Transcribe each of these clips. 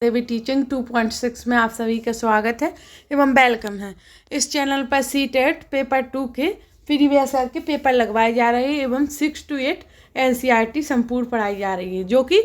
देवी teaching 2.6 में आप सभी का स्वागत है एवं वेलकम है। इस चैनल पर सी-टेट पेपर 2 के प्रीवियस ईयर के पेपर लगवाए जा रहे हैं एवं 6 to 8 NCERT संपूर्ण पढ़ाई जा रही है, जो कि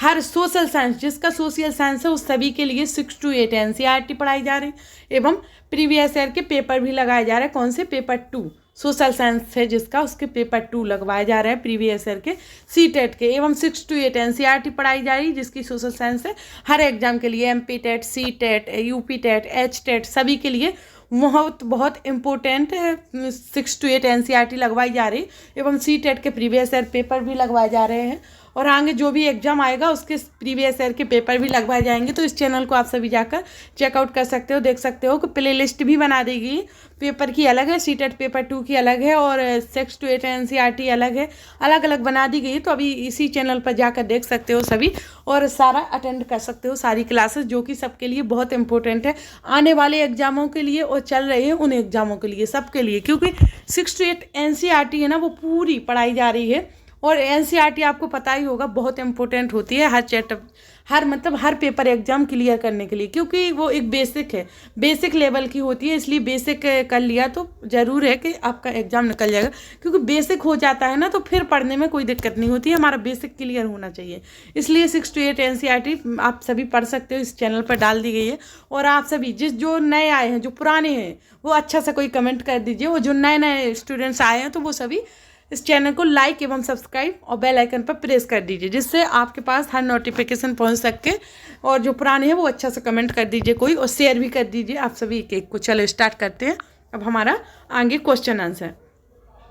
हर सोशल साइंस जिसका सोशल साइंस है उस सभी के लिए 6 to 8 NCERT पढ़ाई जा रही है एवं प्रीवियस ईयर के पेपर भी लगाए जा रहे हैं। कौन से? पेपर 2 सोशल साइंस है जिसका, उसके पेपर 2 लगवाए जा रहे हैं प्रीवियस ईयर के सी-टेट के एवं 6 to 8 NCERT पढ़ाई जा रही है जिसकी सोशल साइंस है। हर एग्जाम के लिए MP-टेट, सी-टेट, UP-टेट, H-टेट सभी के लिए बहुत इम्पोर्टेंट है 6 to 8 NCERT लगवाई जा रही एवं सी-टेट के प्रीवियस ईयर पेपर भी लगवाए जा रहे हैं और आगे जो भी एग्जाम आएगा उसके प्रीवियस ईयर के पेपर भी लगवाए जाएंगे। तो इस चैनल को आप सभी जाकर चेकआउट कर सकते हो, देख सकते हो कि प्ले लिस्ट भी बना दी गई। पेपर की अलग है, सी-टेट पेपर 2 की अलग है और 6 to 8 NCERT अलग है, अलग अलग बना दी गई। तो अभी इसी चैनल पर जाकर देख सकते हो सभी और सारा अटेंड कर सकते हो सारी क्लासेस, जो कि सबके लिए बहुत इंपॉर्टेंट है आने वाले एग्जामों के लिए और चल रहे हैं उन एग्जामों के लिए, सबके लिए, क्योंकि 6 to 8 NCERT है ना वो पूरी पढ़ाई जा रही है। और NCERT आपको पता ही होगा बहुत इंपॉर्टेंट होती है हर पेपर एग्जाम क्लियर करने के लिए, क्योंकि वो एक बेसिक है, बेसिक लेवल की होती है, इसलिए बेसिक कर लिया तो ज़रूर है कि आपका एग्जाम निकल जाएगा। क्योंकि बेसिक हो जाता है ना तो फिर पढ़ने में कोई दिक्कत नहीं होती है, हमारा बेसिक क्लियर होना चाहिए। इसलिए 6 to 8 NCERT आप सभी पढ़ सकते हो, इस चैनल पर डाल दी गई है। और आप सभी जो नए आए हैं, जो पुराने हैं, वो अच्छा सा कोई कमेंट कर दीजिए, और जो नए नए स्टूडेंट्स आए हैं तो वो सभी इस चैनल को लाइक एवं सब्सक्राइब और बेल आइकन पर प्रेस कर दीजिए, जिससे आपके पास हर नोटिफिकेशन पहुंच सके। और जो पुराने हैं वो अच्छा सा कमेंट कर दीजिए कोई, और शेयर भी कर दीजिए आप सभी एक को। चलो स्टार्ट करते हैं अब हमारा आगे क्वेश्चन आंसर।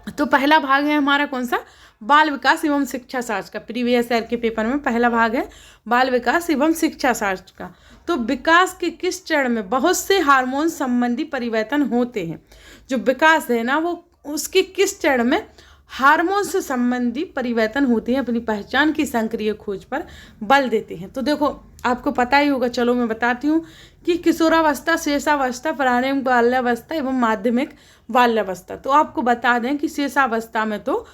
तो पहला भाग है हमारा कौन सा? बाल विकास एवं शिक्षा शास्त्र का। प्रीवियस ईयर के पेपर में पहला भाग है बाल विकास एवं शिक्षा शास्त्र का। तो विकास के किस चरण में बहुत से हार्मोन संबंधी परिवर्तन होते हैं? जो विकास है ना वो उसके किस चरण में हार्मोन से संबंधी परिवर्तन होते हैं, अपनी पहचान की सक्रिय खोज पर बल देते हैं। तो देखो आपको पता ही होगा, चलो मैं बताती हूँ कि किशोरावस्था, शेषावस्था, प्रारंभिक बाल्यावस्था एवं माध्यमिक बाल्यावस्था। तो आपको बता दें कि शेषावस्था में तो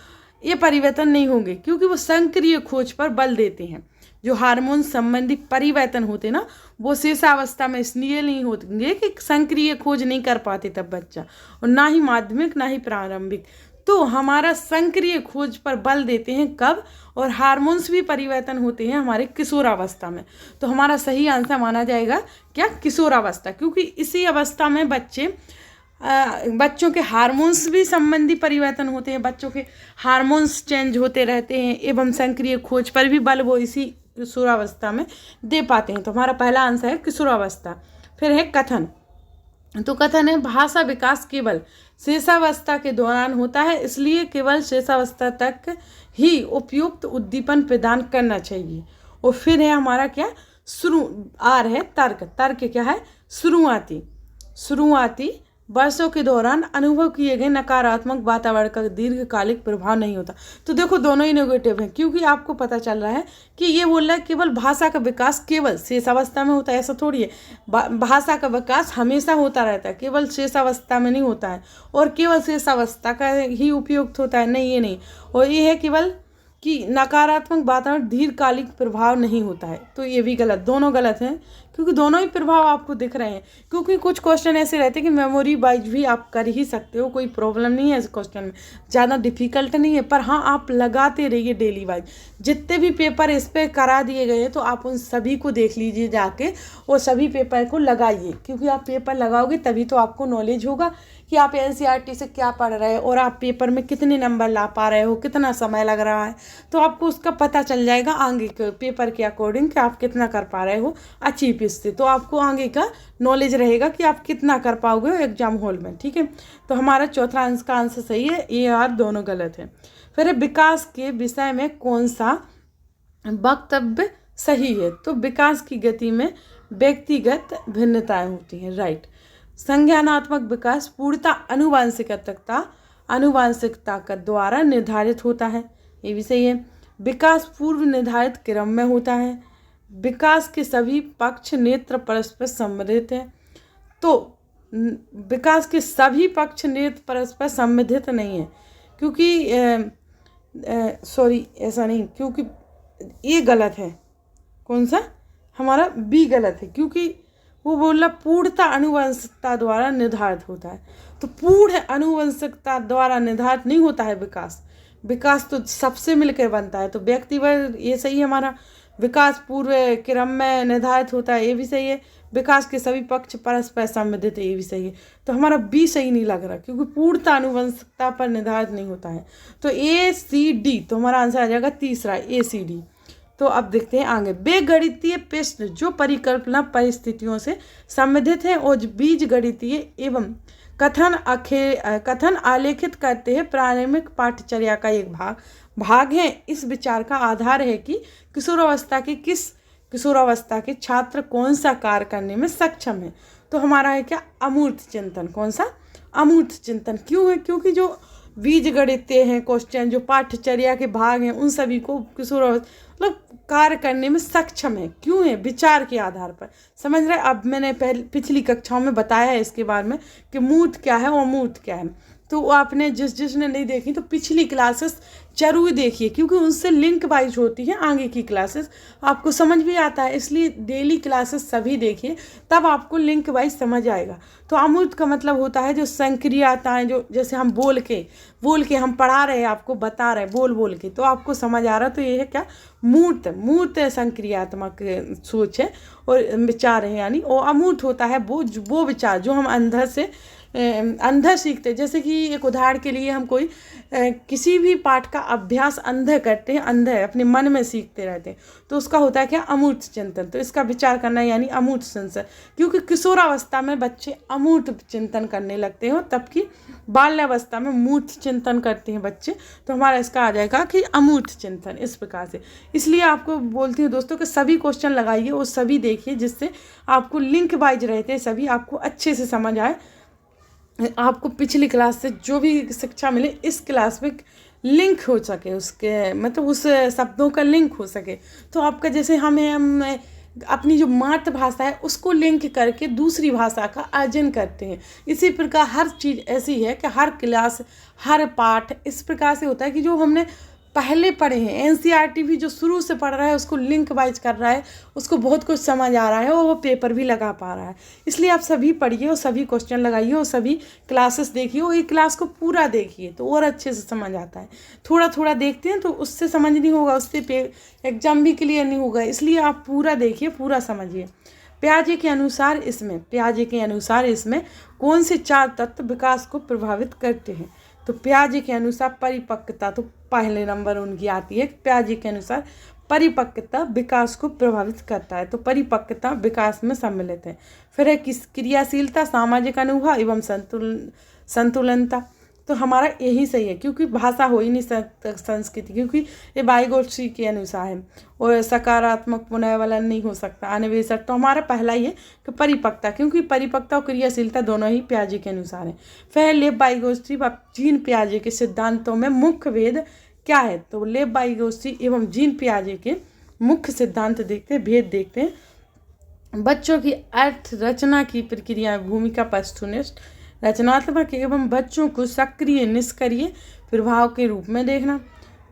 ये परिवर्तन नहीं होंगे, क्योंकि वो सक्रिय खोज पर बल देते हैं। जो हार्मोन संबंधी परिवर्तन होते ना वो शेषावस्था में इसलिए नहीं होंगे कि सक्रिय खोज नहीं कर पाते तब बच्चा, और ना ही माध्यमिक ना ही प्रारंभिक। तो हमारा सक्रिय खोज पर बल देते हैं कब? और हार्मोन्स भी परिवर्तन होते हैं हमारे किशोरावस्था में। तो हमारा सही आंसर माना जाएगा क्या? किशोरावस्था, क्योंकि इसी अवस्था में बच्चों के हार्मोन्स भी संबंधी परिवर्तन होते हैं, बच्चों के हार्मोन्स चेंज होते रहते हैं एवं सक्रिय खोज पर भी बल वो इसी किशोरावस्था में दे पाते हैं। तो हमारा पहला आंसर है किशोरावस्था। फिर है कथन। तो कथन है भाषा विकास केवल शेषावस्था के दौरान होता है, इसलिए केवल शेषावस्था तक ही उपयुक्त उद्दीपन प्रदान करना चाहिए। और फिर है हमारा क्या? आर है तर्क। तर्क क्या है? शुरुआती वर्षों के दौरान अनुभव किए गए नकारात्मक वातावरण का दीर्घकालिक प्रभाव नहीं होता। तो देखो दोनों ही नेगेटिव हैं, क्योंकि आपको पता चल रहा है कि ये बोल रहा है केवल भाषा का विकास केवल शेषावस्था में होता है, ऐसा थोड़ी है। भाषा का विकास हमेशा होता रहता है, केवल शेषावस्था में नहीं होता है और केवल शेषावस्था का ही उपयुक्त होता है, नहीं ये नहीं। और ये है केवल कि नकारात्मक वातावरण दीर्घकालिक प्रभाव नहीं होता है। तो ये भी गलत, दोनों गलत हैं, क्योंकि दोनों ही प्रभाव आपको दिख रहे हैं। क्योंकि कुछ क्वेश्चन ऐसे रहते हैं कि मेमोरी वाइज भी आप कर ही सकते हो, कोई प्रॉब्लम नहीं है इस क्वेश्चन में, ज़्यादा डिफिकल्ट नहीं है। पर हाँ आप लगाते रहिए डेली वाइज, जितने भी पेपर इस पर करा दिए गए हैं तो आप उन सभी को देख लीजिए जाके और सभी पेपर को लगाइए, क्योंकि आप पेपर लगाओगे तभी तो आपको नॉलेज होगा कि आप NCERT से क्या पढ़ रहे हो और आप पेपर में कितने नंबर ला पा रहे हो, कितना समय लग रहा है। तो आपको उसका पता चल जाएगा आगे के पेपर के अकॉर्डिंग कि आप कितना कर पा रहे हो अचीव इससे। तो आपको आगे का नॉलेज रहेगा कि आप कितना कर पाओगे एग्जाम हॉल में, ठीक है। तो हमारा चौथा आंसर का आंसर सही है, ए आर दोनों गलत है। फिर विकास के विषय में कौन सा वक्तव्य सही है? तो विकास की गति में व्यक्तिगत भिन्नताएं होती हैं, राइट। संज्ञानात्मक विकास पूर्णतः आनुवांशिकता का द्वारा निर्धारित होता है, ये भी सही है। विकास पूर्व निर्धारित क्रम में होता है। विकास के सभी पक्ष नेत्र परस्पर संबंधित हैं। तो विकास के सभी पक्ष नेत्र परस्पर संबंधित नहीं है, क्योंकि ऐसा नहीं, क्योंकि ये गलत है। कौन सा? हमारा बी गलत है, क्योंकि वो बोला पूर्णता आनुवंशिकता द्वारा निर्धारित होता है। तो पूर्ण आनुवंशिकता द्वारा निर्धारित नहीं होता है विकास। विकास तो सबसे मिलकर बनता है। तो व्यक्तिगत ये सही है हमारा। विकास पूर्व क्रम में निर्धारित होता है, ये भी सही है। विकास के सभी पक्ष परस्पर संबंधित है, ये भी सही है। तो हमारा बी सही नहीं लग रहा, क्योंकि पूर्णता आनुवंशिकता पर निर्धारित नहीं होता है। तो ए सी डी, तो हमारा आंसर आ जाएगा तीसरा, ए सी डी। तो अब देखते हैं आगे। बीजगणितीय प्रश्न जो परिकल्पना परिस्थितियों से संबंधित है और बीज गणितीय एवं कथन आलेखित करते हैं प्रारंभिक पाठचर्या का एक भाग है। इस विचार का आधार है कि किशोरावस्था के छात्र कौन सा कार्य करने में सक्षम है। तो हमारा है क्या, अमूर्त चिंतन। कौन सा, अमूर्त चिंतन। क्यों है, क्योंकि जो बीज गणितीय हैं क्वेश्चन, जो पाठचर्या के भाग हैं, उन सभी को किशोरावस्था मतलब कार्य करने में सक्षम है। क्यों है, विचार के आधार पर। समझ रहे। अब मैंने पिछली कक्षाओं में बताया है इसके बारे में कि मूर्त क्या है और अमूर्त क्या है। तो आपने जिसने नहीं देखी तो पिछली क्लासेस जरूर देखिए, क्योंकि उनसे लिंक वाइज होती है आगे की क्लासेस, आपको समझ भी आता है। इसलिए डेली क्लासेस सभी देखिए, तब आपको लिंक वाइज समझ आएगा। तो अमूर्त का मतलब होता है जो संक्रियाताएं, जो जैसे हम बोल के हम पढ़ा रहे हैं, आपको बता रहे हैं बोल के, तो आपको समझ आ रहा। तो ये है क्या, मूर्त संक्रियात्मक सोच है और विचार है यानी। और अमूर्त होता है वो विचार जो हम अंदर सीखते हैं। जैसे कि एक उदाहरण के लिए हम कोई किसी भी पाठ का अभ्यास अंदर करते हैं, अंदर अपने मन में सीखते रहते हैं, तो उसका होता है क्या, अमूर्त चिंतन। तो इसका विचार करना यानी अमूर्त चिंतन। क्योंकि किशोरावस्था में बच्चे अमूर्त चिंतन करने लगते हैं, तब की बाल्यावस्था में मूर्त चिंतन करते हैं बच्चे। तो हमारा इसका आ जाएगा कि अमूर्त चिंतन, इस प्रकार से। इसलिए आपको बोलती हूँ दोस्तों कि सभी क्वेश्चन लगाइए और सभी देखिए, जिससे आपको लिंक वाइज रहते हैं, सभी आपको अच्छे से समझ आए। आपको पिछली क्लास से जो भी शिक्षा मिले इस क्लास में लिंक हो सके, उसके मतलब उस शब्दों का लिंक हो सके। तो आपका जैसे हम अपनी जो मातृभाषा है उसको लिंक करके दूसरी भाषा का अर्जन करते हैं, इसी प्रकार हर चीज़ ऐसी है कि हर क्लास हर पाठ इस प्रकार से होता है कि जो हमने पहले पढ़े हैं, एनसीईआरटी भी जो शुरू से पढ़ रहा है उसको लिंक वाइज कर रहा है, उसको बहुत कुछ समझ आ रहा है और वो पेपर भी लगा पा रहा है। इसलिए आप सभी पढ़िए और सभी क्वेश्चन लगाइए और सभी क्लासेस देखिए और एक क्लास को पूरा देखिए तो और अच्छे से समझ आता है। थोड़ा थोड़ा देखते हैं तो उससे समझ नहीं होगा, उससे एग्जाम भी क्लियर नहीं होगा। इसलिए आप पूरा देखिए, पूरा समझिए। पियाजे के अनुसार इसमें कौन से 4 तत्व विकास को प्रभावित करते हैं। तो पियाजे के अनुसार परिपक्वता, तो पहले नंबर उनकी आती है। पियाजे के अनुसार परिपक्वता विकास को प्रभावित करता है, तो परिपक्वता विकास में सम्मिलित है। फिर है क्रियाशीलता, सामाजिक अनुभव एवं संतुलनता। तो हमारा यही सही है, क्योंकि भाषा हो ही नहीं संस्कृति, क्योंकि ये वाइगोत्स्की के अनुसार है और सकारात्मक पुनर्वलन नहीं हो सकता, अन्वेषक। तो हमारा पहला ही है कि परिपक्वता, क्योंकि परिपक्वता और क्रियाशीलता दोनों ही पियाजे के अनुसार है। फिर लेव वाइगोत्स्की व जीन पियाजे के सिद्धांतों में मुख्य भेद क्या है। तो लेव वाइगोत्स्की एवं जीन पियाजे के मुख्य सिद्धांत देखते हैं, भेद देखते हैं। बच्चों की अर्थ रचना की प्रक्रिया में भूमिका पस्थुनिष्ठ रचनात्मक एवं बच्चों को सक्रिय निष्क्रिय प्रभाव के रूप में देखना।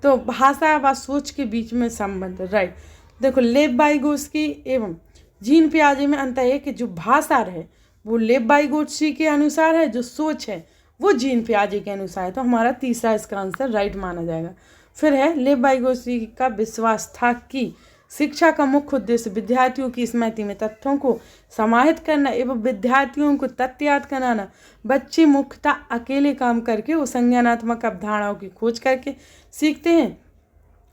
तो भाषा व सोच के बीच में संबंध, राइट। देखो लेव वाइगोत्स्की एवं जीन पियाजे में अंतर है कि जो भाषा है वो लेव वाइगोत्स्की के अनुसार है, जो सोच है वो जीन पियाजे के अनुसार है। तो हमारा तीसरा इसका आंसर राइट माना जाएगा। फिर है लेव वाइगोत्स्की का विश्वास था कि शिक्षा का मुख्य उद्देश्य विद्यार्थियों की स्मृति में तथ्यों को समाहित करना एवं विद्यार्थियों को तथ्य याद कराना। बच्चे मुख्यतः अकेले काम करके वो संज्ञानात्मक अवधारणाओं की खोज करके सीखते हैं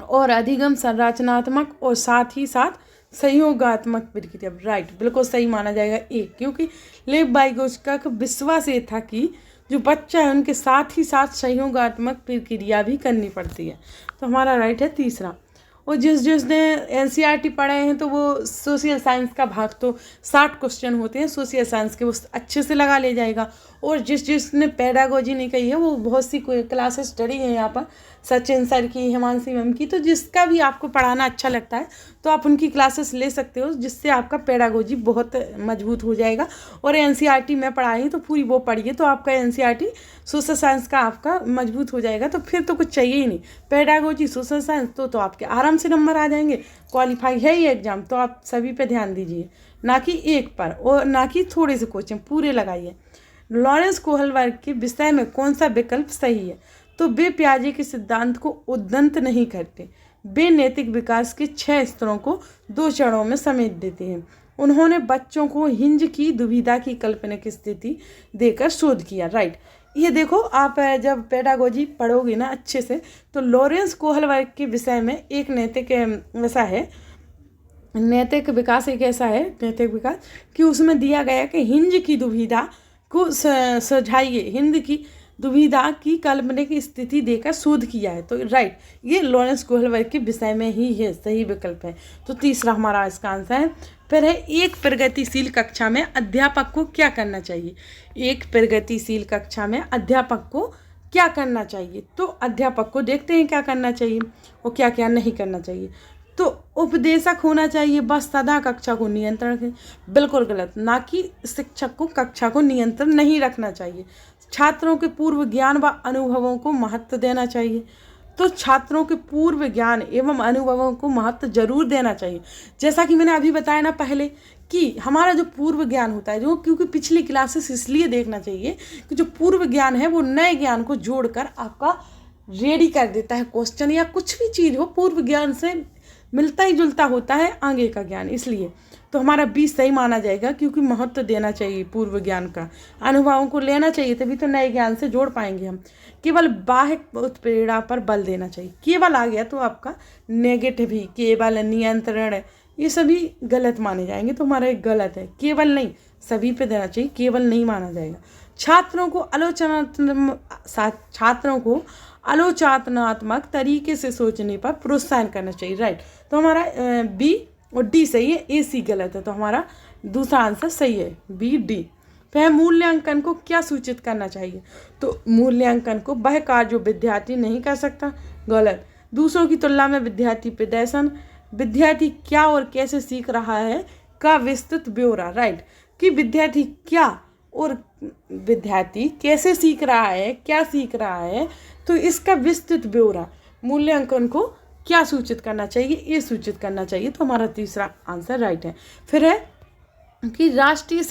और अधिगम संरचनात्मक और साथ ही साथ सहयोगात्मक प्रक्रिया, राइट, बिल्कुल सही माना जाएगा एक, क्योंकि लेव वाइगोत्स्की का विश्वास ये था कि जो बच्चा है उनके साथ ही साथ सहयोगात्मक प्रक्रिया भी करनी पड़ती है। तो हमारा राइट है तीसरा। और जिसने एनसीईआरटी पढ़े हैं तो वो सोशल साइंस का भाग तो 60 क्वेश्चन होते हैं सोशल साइंस के, वो अच्छे से लगा ले जाएगा। और जिसने पेडागोजी नहीं कही है वो बहुत सी क्लासेस स्टडी है यहाँ पर सचिन सर की, हिमांशी मैम की, तो जिसका भी आपको पढ़ाना अच्छा लगता है तो आप उनकी क्लासेस ले सकते हो, जिससे आपका पेडागोजी बहुत मजबूत हो जाएगा। और एनसीईआरटी मैं पढ़ाई तो पूरी वो पढ़िए तो आपका एनसीईआरटी सोशल साइंस का आपका मजबूत हो जाएगा, तो फिर तो कुछ चाहिए ही नहीं। पेडागोजी, सोशल साइंस तो आपके आराम से नंबर आ जाएंगे। क्वालिफाई है ये एग्ज़ाम, तो आप सभी पे ध्यान दीजिए, ना कि एक पर और ना कि थोड़े से क्वेश्चन पूरे लगाइए। लॉरेंस कोहलवर्ग के विषय में कौन सा विकल्प सही है? तो वे पियाजे के सिद्धांत को उद्दंत नहीं करते, वे नैतिक विकास के 6 स्तरों को 2 चरणों में समेट देते हैं। उन्होंने बच्चों को हिंज की दुविधा की काल्पनिक स्थिति देकर शोध किया। राइट, ये देखो आप जब पेडागोजी पढ़ोगे ना अच्छे से, तो लॉरेंस कोहलवर्ग के विषय में एक नैतिक ऐसा है, नैतिक विकास एक ऐसा है, नैतिक विकास कि उसमें दिया गया कि हिंज की दुविधा को सुलझाइए, हिंद की दुविधा की काल्पनिक स्थिति देकर शोध किया है। तो राइट, ये लॉरेंस कोहलवर्ग के विषय में ही है, सही विकल्प है। तो तीसरा हमारा इसका आंसर है। फिर है, एक प्रगतिशील कक्षा में अध्यापक को क्या करना चाहिए? एक प्रगतिशील कक्षा में अध्यापक को क्या करना चाहिए? तो अध्यापक को देखते हैं क्या करना चाहिए और क्या क्या नहीं करना चाहिए। तो उपदेशक होना चाहिए, बस सदा कक्षा को नियंत्रण रखें। बिल्कुल गलत, ना कि शिक्षक को कक्षा को नियंत्रण नहीं रखना चाहिए। छात्रों के पूर्व ज्ञान व अनुभवों को महत्व देना चाहिए। तो छात्रों के पूर्व ज्ञान एवं अनुभवों को महत्व जरूर देना चाहिए। जैसा कि मैंने अभी बताया ना पहले कि हमारा जो पूर्व ज्ञान होता है, जो क्योंकि पिछली क्लासेस इसलिए देखना चाहिए कि जो पूर्व ज्ञान है वो नए ज्ञान को जोड़कर आपका रेडी कर देता है। क्वेश्चन या कुछ भी चीज़ हो, पूर्व ज्ञान से मिलता ही जुलता होता है आगे का ज्ञान, इसलिए तो हमारा 20 सही माना जाएगा, क्योंकि महत्व देना चाहिए पूर्व ज्ञान का, अनुभवों को लेना चाहिए, तभी तो नए ज्ञान से जोड़ पाएंगे हम। केवल बाह्य उत्प्रेरणा पर बल देना चाहिए। केवल आ गया तो आपका नेगेटिव ही, केवल, नियंत्रण, ये सभी गलत माने जाएंगे, तो हमारा एक गलत है। केवल नहीं, सभी पे देना चाहिए, केवल नहीं माना जाएगा। छात्रों को आलोचनात्मक तरीके से सोचने पर प्रोत्साहन करना चाहिए। राइट, तो हमारा बी और डी सही है, ए सी गलत है, तो हमारा दूसरा आंसर सही है, बी डी। फिर मूल्यांकन को क्या सूचित करना चाहिए? तो मूल्यांकन को वह कार्य जो विद्यार्थी नहीं कर सकता, गलत। दूसरों की तुलना में विद्यार्थी प्रदर्शन, विद्यार्थी क्या और कैसे सीख रहा है का विस्तृत ब्यौरा। राइट, कि विद्यार्थी क्या और विद्यार्थी कैसे सीख रहा है, क्या सीख रहा है, तो इसका विस्तृत ब्यौरा मूल्यांकन को क्या सूचित करना चाहिए? ये सूचित करना चाहिए, तो हमारा तीसरा आंसर राइट है। फिर है कि राष्ट्रीय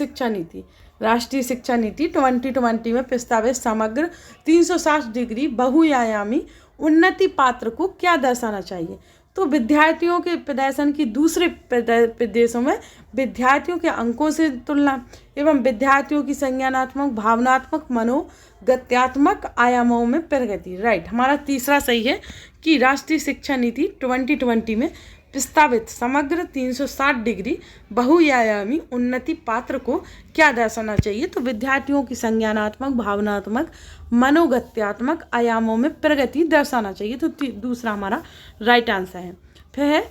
शिक्षा नीति 2020 में प्रस्तावित समग्र 360 डिग्री बहुआयामी उन्नति पात्र को क्या दर्शाना चाहिए? तो विद्यार्थियों के प्रदर्शन की दूसरे प्रदेशों में विद्यार्थियों के अंकों से तुलना एवं विद्यार्थियों की संज्ञानात्मक, भावनात्मक, मनोगत्यात्मक आयामों में प्रगति। राइट, हमारा तीसरा सही है कि राष्ट्रीय शिक्षा नीति 2020 में प्रस्तावित समग्र 360 डिग्री बहुआयामी उन्नति पात्र को क्या दर्शाना चाहिए? तो विद्यार्थियों की संज्ञानात्मक, भावनात्मक, मनोगत्यात्मक आयामों में प्रगति दर्शाना चाहिए, तो दूसरा हमारा राइट आंसर है। फिर है,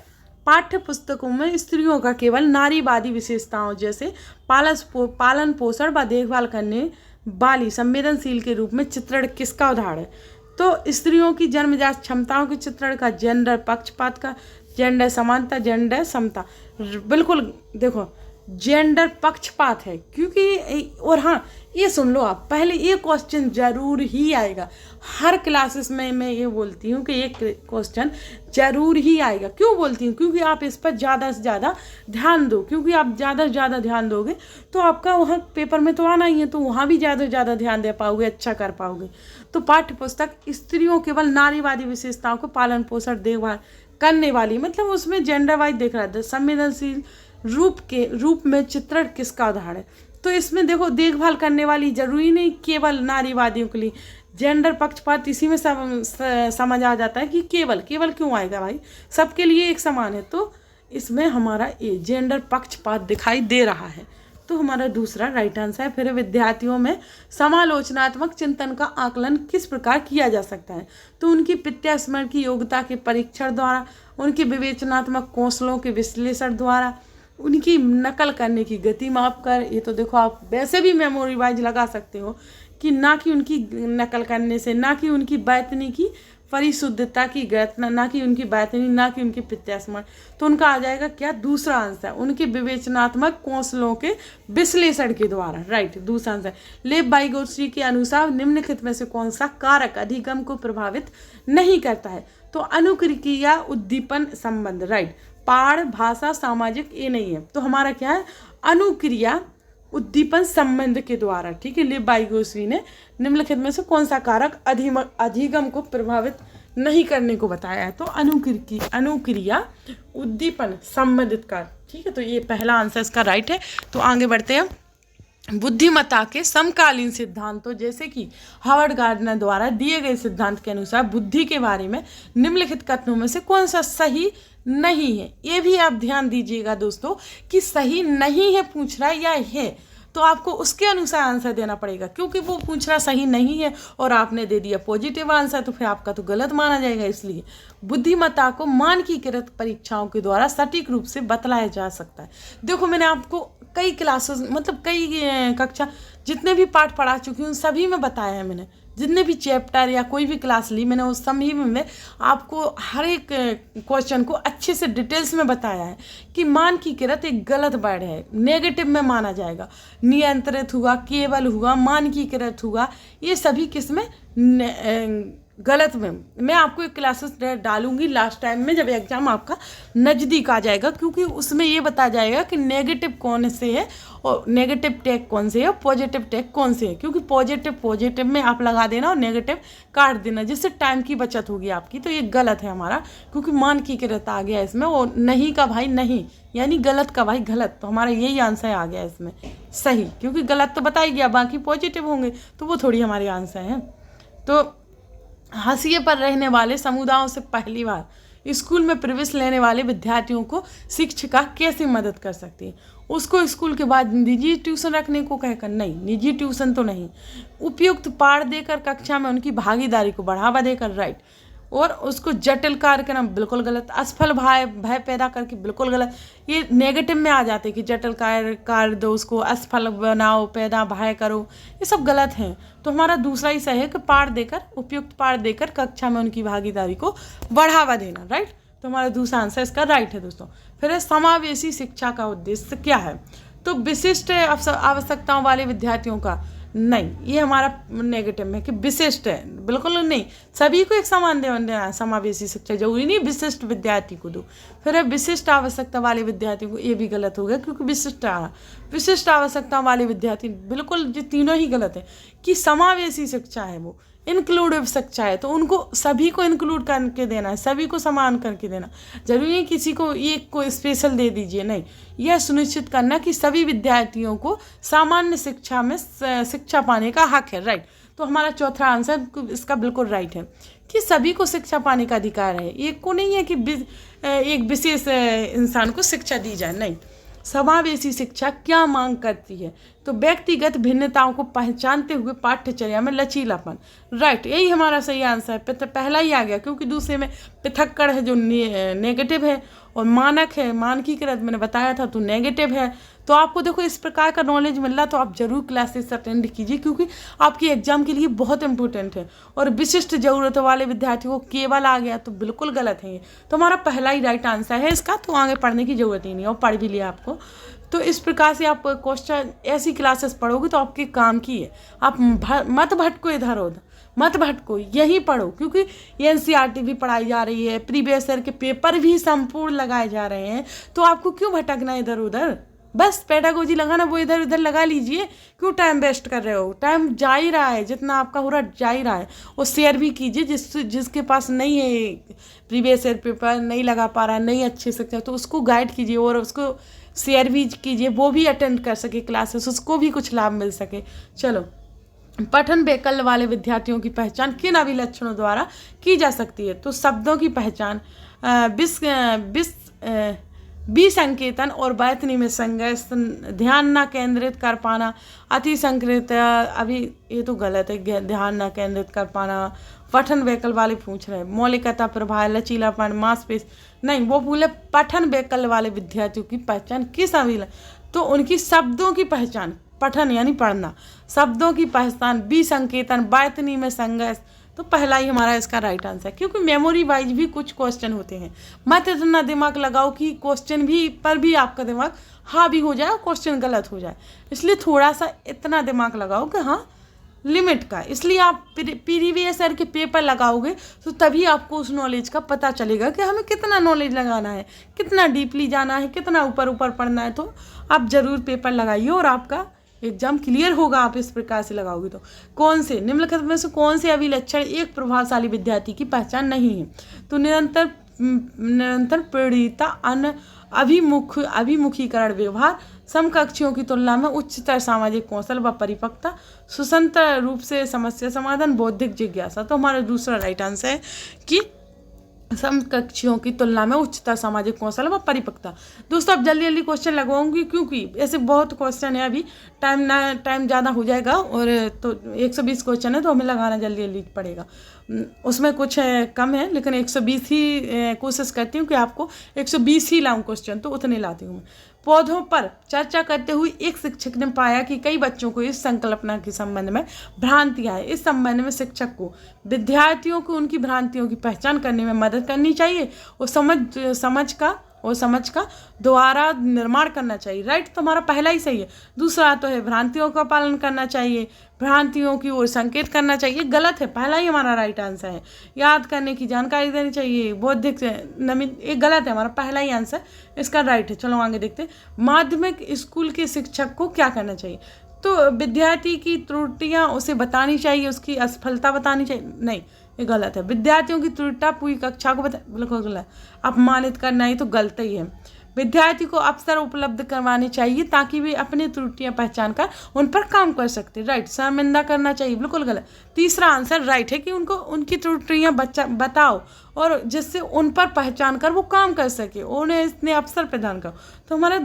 पाठ्य पुस्तकों में स्त्रियों का केवल नारीवादी विशेषताओं जैसे पालन पोषण व देखभाल करने वाली संवेदनशील के रूप में चित्रण किसका उदाहरण है? तो स्त्रियों की जन्मजात क्षमताओं के चित्रण का, जेंडर पक्षपात का, जेंडर समानता, जेंडर समता। बिल्कुल देखो, जेंडर पक्षपात है, क्योंकि और हाँ ये सुन लो आप, पहले ये क्वेश्चन जरूर ही आएगा हर क्लासेस में। मैं ये बोलती हूँ कि ये क्वेश्चन जरूर ही आएगा। क्यों बोलती हूँ? क्योंकि आप इस पर ज़्यादा से ज़्यादा ध्यान दो, क्योंकि आप ज़्यादा से ज़्यादा ध्यान दोगे तो आपका वहाँ पेपर में तो आना ही है, तो वहाँ भी ज़्यादा से ज़्यादा ध्यान दे पाओगे, अच्छा कर पाओगे। तो पाठ्य पुस्तक स्त्रियों केवल नारीवादी विशेषताओं को पालन पोषण देखभाल करने वाली, मतलब उसमें जेंडर वाइज देख रहा था, संवेदनशील रूप में चित्रण किसका उदाहरण है? तो इसमें देखो, देखभाल करने वाली जरूरी नहीं केवल नारीवादियों के लिए, जेंडर पक्षपात इसी में समझ आ जाता है कि केवल क्यों आएगा भाई, सबके लिए एक समान है। तो इसमें हमारा ये जेंडर पक्षपात दिखाई दे रहा है, तो हमारा दूसरा राइट आंसर है। फिर विद्यार्थियों में समालोचनात्मक चिंतन का आकलन किस प्रकार किया जा सकता है? तो उनकी प्रत्यास्मरण की योग्यता के परीक्षण द्वारा, उनके विवेचनात्मक कौशलों के विश्लेषण द्वारा, उनकी नकल करने की गति माप कर। ये तो देखो आप वैसे भी मेमोरी वाइज लगा सकते हो कि ना कि उनकी नकल करने से, ना कि उनकी बैतनी की परिशुद्धता की गत, ना कि उनकी बैतनी, ना कि उनके प्रत्यास्मरण। तो उनका आ जाएगा क्या, दूसरा आंसर, उनके विवेचनात्मक कौशलों के विश्लेषण के द्वारा। राइट, दूसरा आंसर। लेव वाइगोत्स्की के अनुसार निम्नलिखित में से कौन सा कारक अधिगम को प्रभावित नहीं करता है? तो अनुक्रिया उद्दीपन संबंध। राइट, पाठ, भाषा, सामाजिक, ये नहीं है। तो हमारा क्या है, अनुक्रिया उद्दीपन संबंध के द्वारा। ठीक है, लेव वाइगोत्स्की ने निम्नलिखित में से कौन सा कारक अधिगम को प्रभावित नहीं करने को बताया है? तो अनुक्रिया उद्दीपन संबंधित कारक। ठीक है, तो ये पहला आंसर इसका राइट है। तो आगे बढ़ते हैं। बुद्धिमत्ता के समकालीन सिद्धांतों, जैसे कि हावर्ड गार्डनर द्वारा दिए गए सिद्धांत के अनुसार बुद्धि के बारे में निम्नलिखित कथनों में से कौन सा सही नहीं है? ये भी आप ध्यान दीजिएगा दोस्तों कि सही नहीं है पूछ रहा है या है, तो आपको उसके अनुसार आंसर देना पड़ेगा, क्योंकि वो पूछ रहा सही नहीं है और आपने दे दिया पॉजिटिव आंसर, तो फिर आपका तो गलत माना जाएगा। इसलिए बुद्धिमत्ता को मानकीकृत परीक्षाओं के द्वारा सटीक रूप से बतलाया जा सकता है। देखो, मैंने आपको कई क्लासेस, मतलब कई कक्षा, जितने भी पाठ पढ़ा चुकी हूँ सभी में बताया है मैंने। जितने भी चैप्टर या कोई भी क्लास ली मैंने, उस सभी में आपको हर एक क्वेश्चन को अच्छे से डिटेल्स में बताया है कि मानकीकृत एक गलत वर्ड है, नेगेटिव में माना जाएगा। नियंत्रित हुआ, केवल हुआ, मानकीकृत हुआ, ये सभी किसमें गलत में। मैं आपको एक क्लासेस डालूंगी लास्ट टाइम में, जब एग्जाम आपका नज़दीक आ जाएगा, क्योंकि उसमें ये बताया जाएगा कि नेगेटिव कौन से है और नेगेटिव टैग कौन से है और पॉजिटिव टैग कौन से है। क्योंकि पॉजिटिव में आप लगा देना और नेगेटिव काट देना, जिससे टाइम की बचत होगी आपकी। तो ये गलत है हमारा, क्योंकि मानकीकृत आ गया इसमें, और नहीं का भाई नहीं, यानी गलत का भाई गलत। तो हमारा यही आंसर आ गया इसमें सही, क्योंकि गलत तो बता ही गया, बाकी पॉजिटिव होंगे तो वो थोड़ी हमारे आंसर हैं। तो हाशिए पर रहने वाले समुदायों से पहली बार स्कूल में प्रवेश लेने वाले विद्यार्थियों को शिक्षिका कैसे मदद कर सकती है? उसको स्कूल के बाद निजी ट्यूशन रखने को कहकर? नहीं, निजी ट्यूशन तो नहीं। उपयुक्त पाठ देकर कक्षा में उनकी भागीदारी को बढ़ावा देकर? राइट। और उसको जटिल कार्य करना? बिल्कुल गलत। असफल भय पैदा करके? बिल्कुल गलत। ये नेगेटिव में आ जाते कि जटिल कार्य दो, उसको असफल बनाओ, पैदा भय करो, ये सब गलत है। तो हमारा दूसरा ही सही है कि पाठ देकर, उपयुक्त पाठ देकर कक्षा में उनकी भागीदारी को बढ़ावा देना। राइट, तो हमारा दूसरा आंसर इसका राइट है दोस्तों। फिर समावेशी शिक्षा का उद्देश्य क्या है? तो विशिष्ट आवश्यकताओं वाले विद्यार्थियों का? नहीं, ये हमारा नेगेटिव में कि विशिष्ट है, बिल्कुल नहीं। सभी को एक समान देना, समावेशी शिक्षा जरूरी नहीं विशिष्ट विद्यार्थी को दो। फिर है विशिष्ट आवश्यकता वाले विद्यार्थी को, ये भी गलत हो गया, क्योंकि विशिष्ट आवश्यकता वाले विद्यार्थी, बिल्कुल ये तीनों ही गलत है। कि समावेशी शिक्षा है वो इंक्लूडिव शिक्षा है, तो उनको सभी को इंक्लूड करके देना है, सभी को समान करके देना। जरूरी नहीं किसी को एक को स्पेशल दे दीजिए, नहीं। यह सुनिश्चित करना कि सभी विद्यार्थियों को सामान्य शिक्षा में शिक्षा पाने का हक है। राइट, तो हमारा चौथा आंसर इसका बिल्कुल राइट है कि सभी को शिक्षा पाने का अधिकार है। एक को नहीं है कि एक विशेष इंसान को शिक्षा दी जाए, नहीं। समावेशी शिक्षा क्या मांग करती है? तो व्यक्तिगत भिन्नताओं को पहचानते हुए पाठ्यचर्या में लचीलापन। राइट, यही हमारा सही आंसर है। पहला ही आ गया, क्योंकि दूसरे में पृथक्कड़ है जो नेगेटिव है, और मानक है, मानकीकृत मैंने बताया था, तो नेगेटिव है। तो आपको देखो इस प्रकार का नॉलेज मिल रहा, तो आप जरूर क्लासेस अटेंड कीजिए, क्योंकि आपकी एग्जाम के लिए बहुत इंपॉर्टेंट है। और विशिष्ट जरूरतों वाले विद्यार्थियों को केवल आ गया, तो बिल्कुल गलत है ये। तो हमारा पहला ही राइट आंसर है इसका, तो आगे पढ़ने की जरूरत ही नहीं, और पढ़ भी लिया आपको। तो इस प्रकार से आप क्वेश्चन ऐसी क्लासेस पढ़ोगे तो आपके काम की है। आप मत भटको इधर उधर, मत भटको, यही पढ़ो, क्योंकि एनसीईआरटी भी पढ़ाई जा रही है, प्रीवियस ईयर के पेपर भी संपूर्ण लगाए जा रहे हैं। तो आपको क्यों भटकना इधर उधर? बस पेडागोजी लगाना वो इधर उधर लगा लीजिए, क्यों टाइम वेस्ट कर रहे हो? टाइम जा ही रहा है, जितना आपका हो रहा जा ही रहा है। और शेयर भी कीजिए जिसके पास नहीं है, प्रीवियस ईयर पेपर नहीं लगा पा रहा, नहीं अच्छे से, तो उसको गाइड कीजिए और उसको शेयर भी कीजिए, वो भी अटेंड कर सके क्लासेस, उसको भी कुछ लाभ मिल सके। चलो, पठन वैकल्य वाले विद्यार्थियों की पहचान किन अभिलक्षणों द्वारा की जा सकती है? तो शब्दों की पहचान, विसंकेतन और बैतनी में संघर्ष, ध्यान न केंद्रित कर पाना, अति संकृत, अभी ये तो गलत है, ध्यान न केंद्रित कर पाना। पठन वैकल्य वाले पूछ रहे हैं, मौलिकता, प्रभाव, लचीलापन, मांसपेश, नहीं, वो बोले पठन वैकल्य वाले विद्यार्थियों की पहचान किस तो उनकी शब्दों की पहचान, पठन यानी पढ़ना, शब्दों की पहचान, विसंकेतन, बैतनी में संघर्ष, तो पहला ही हमारा इसका राइट आंसर है, क्योंकि मेमोरी वाइज भी कुछ क्वेश्चन होते हैं। मत इतना दिमाग लगाओ कि क्वेश्चन भी पर भी आपका दिमाग हावी हो जाए और क्वेश्चन गलत हो जाए, इसलिए थोड़ा सा इतना दिमाग लगाओ कि हाँ लिमिट का। इसलिए आप प्रीवियस ईयर के पेपर लगाओगे तो तभी आपको उस नॉलेज का पता चलेगा कि हमें कितना नॉलेज लगाना है, कितना डीपली जाना है, कितना ऊपर ऊपर पढ़ना है। तो आप ज़रूर पेपर लगाइए और आपका एग्जाम क्लियर होगा आप इस प्रकार से लगाओगे। तो कौन से निम्नलिखित में से कौन से अभिलक्षण एक प्रभावशाली विद्यार्थी की पहचान नहीं है? तो निरंतर प्रेरिता, अभिमुखीकरण व्यवहार, समकक्षियों की तुलना में उच्चतर सामाजिक कौशल व परिपक्वता, स्वतंत्र रूप से समस्या समाधान, बौद्धिक जिज्ञासा। तो हमारा दूसरा राइट आंसर है कि समकक्षियों की तुलना में उच्चतर सामाजिक कौशल व परिपक्वता। दोस्तों अब जल्दी जल्दी क्वेश्चन लगवाऊंगी, क्योंकि ऐसे बहुत क्वेश्चन है, अभी टाइम ज़्यादा हो जाएगा और तो 120 क्वेश्चन है तो हमें लगाना जल्दी जल्दी पड़ेगा। उसमें कुछ कम है, लेकिन 120 ही कोशिश करती हूँ कि आपको 120 ही लाऊं क्वेश्चन, तो उतने लाती हूँ मैं। पौधों पर चर्चा करते हुए एक शिक्षक ने पाया कि कई बच्चों को इस संकल्पना के संबंध में भ्रांतियां हैं। इस संबंध में शिक्षक को विद्यार्थियों को उनकी भ्रांतियों की पहचान करने में मदद करनी चाहिए और समझ का दोबारा निर्माण करना चाहिए। राइट, तो हमारा पहला ही सही है। दूसरा तो है भ्रांतियों का पालन करना चाहिए, भ्रांतियों की ओर संकेत करना चाहिए, गलत है, पहला ही हमारा राइट आंसर है। याद करने की जानकारी देनी चाहिए, बौद्धिक नवीन, ये गलत है, हमारा पहला ही आंसर इसका राइट है। चलो आगे देखते हैं। माध्यमिक स्कूल के शिक्षक को क्या करना चाहिए? तो विद्यार्थी की त्रुटियां उसे बतानी चाहिए, उसकी असफलता बतानी चाहिए, नहीं ये गलत है। विद्यार्थियों की त्रुटियां पूरी कक्षा को बिल्कुल गलत, अपमानित करना ही तो गलत ही है। विद्यार्थी को अवसर उपलब्ध करवाने चाहिए ताकि वे अपनी त्रुटियां पहचान कर उन पर काम कर सकते। राइट, शर्मिंदा करना चाहिए, बिल्कुल गलत। तीसरा आंसर राइट है कि उनको उनकी त्रुटियां बताओ और जिससे उन पर पहचान कर वो काम कर सके, उन्हें इतने अवसर प्रदान करो। तो हमारा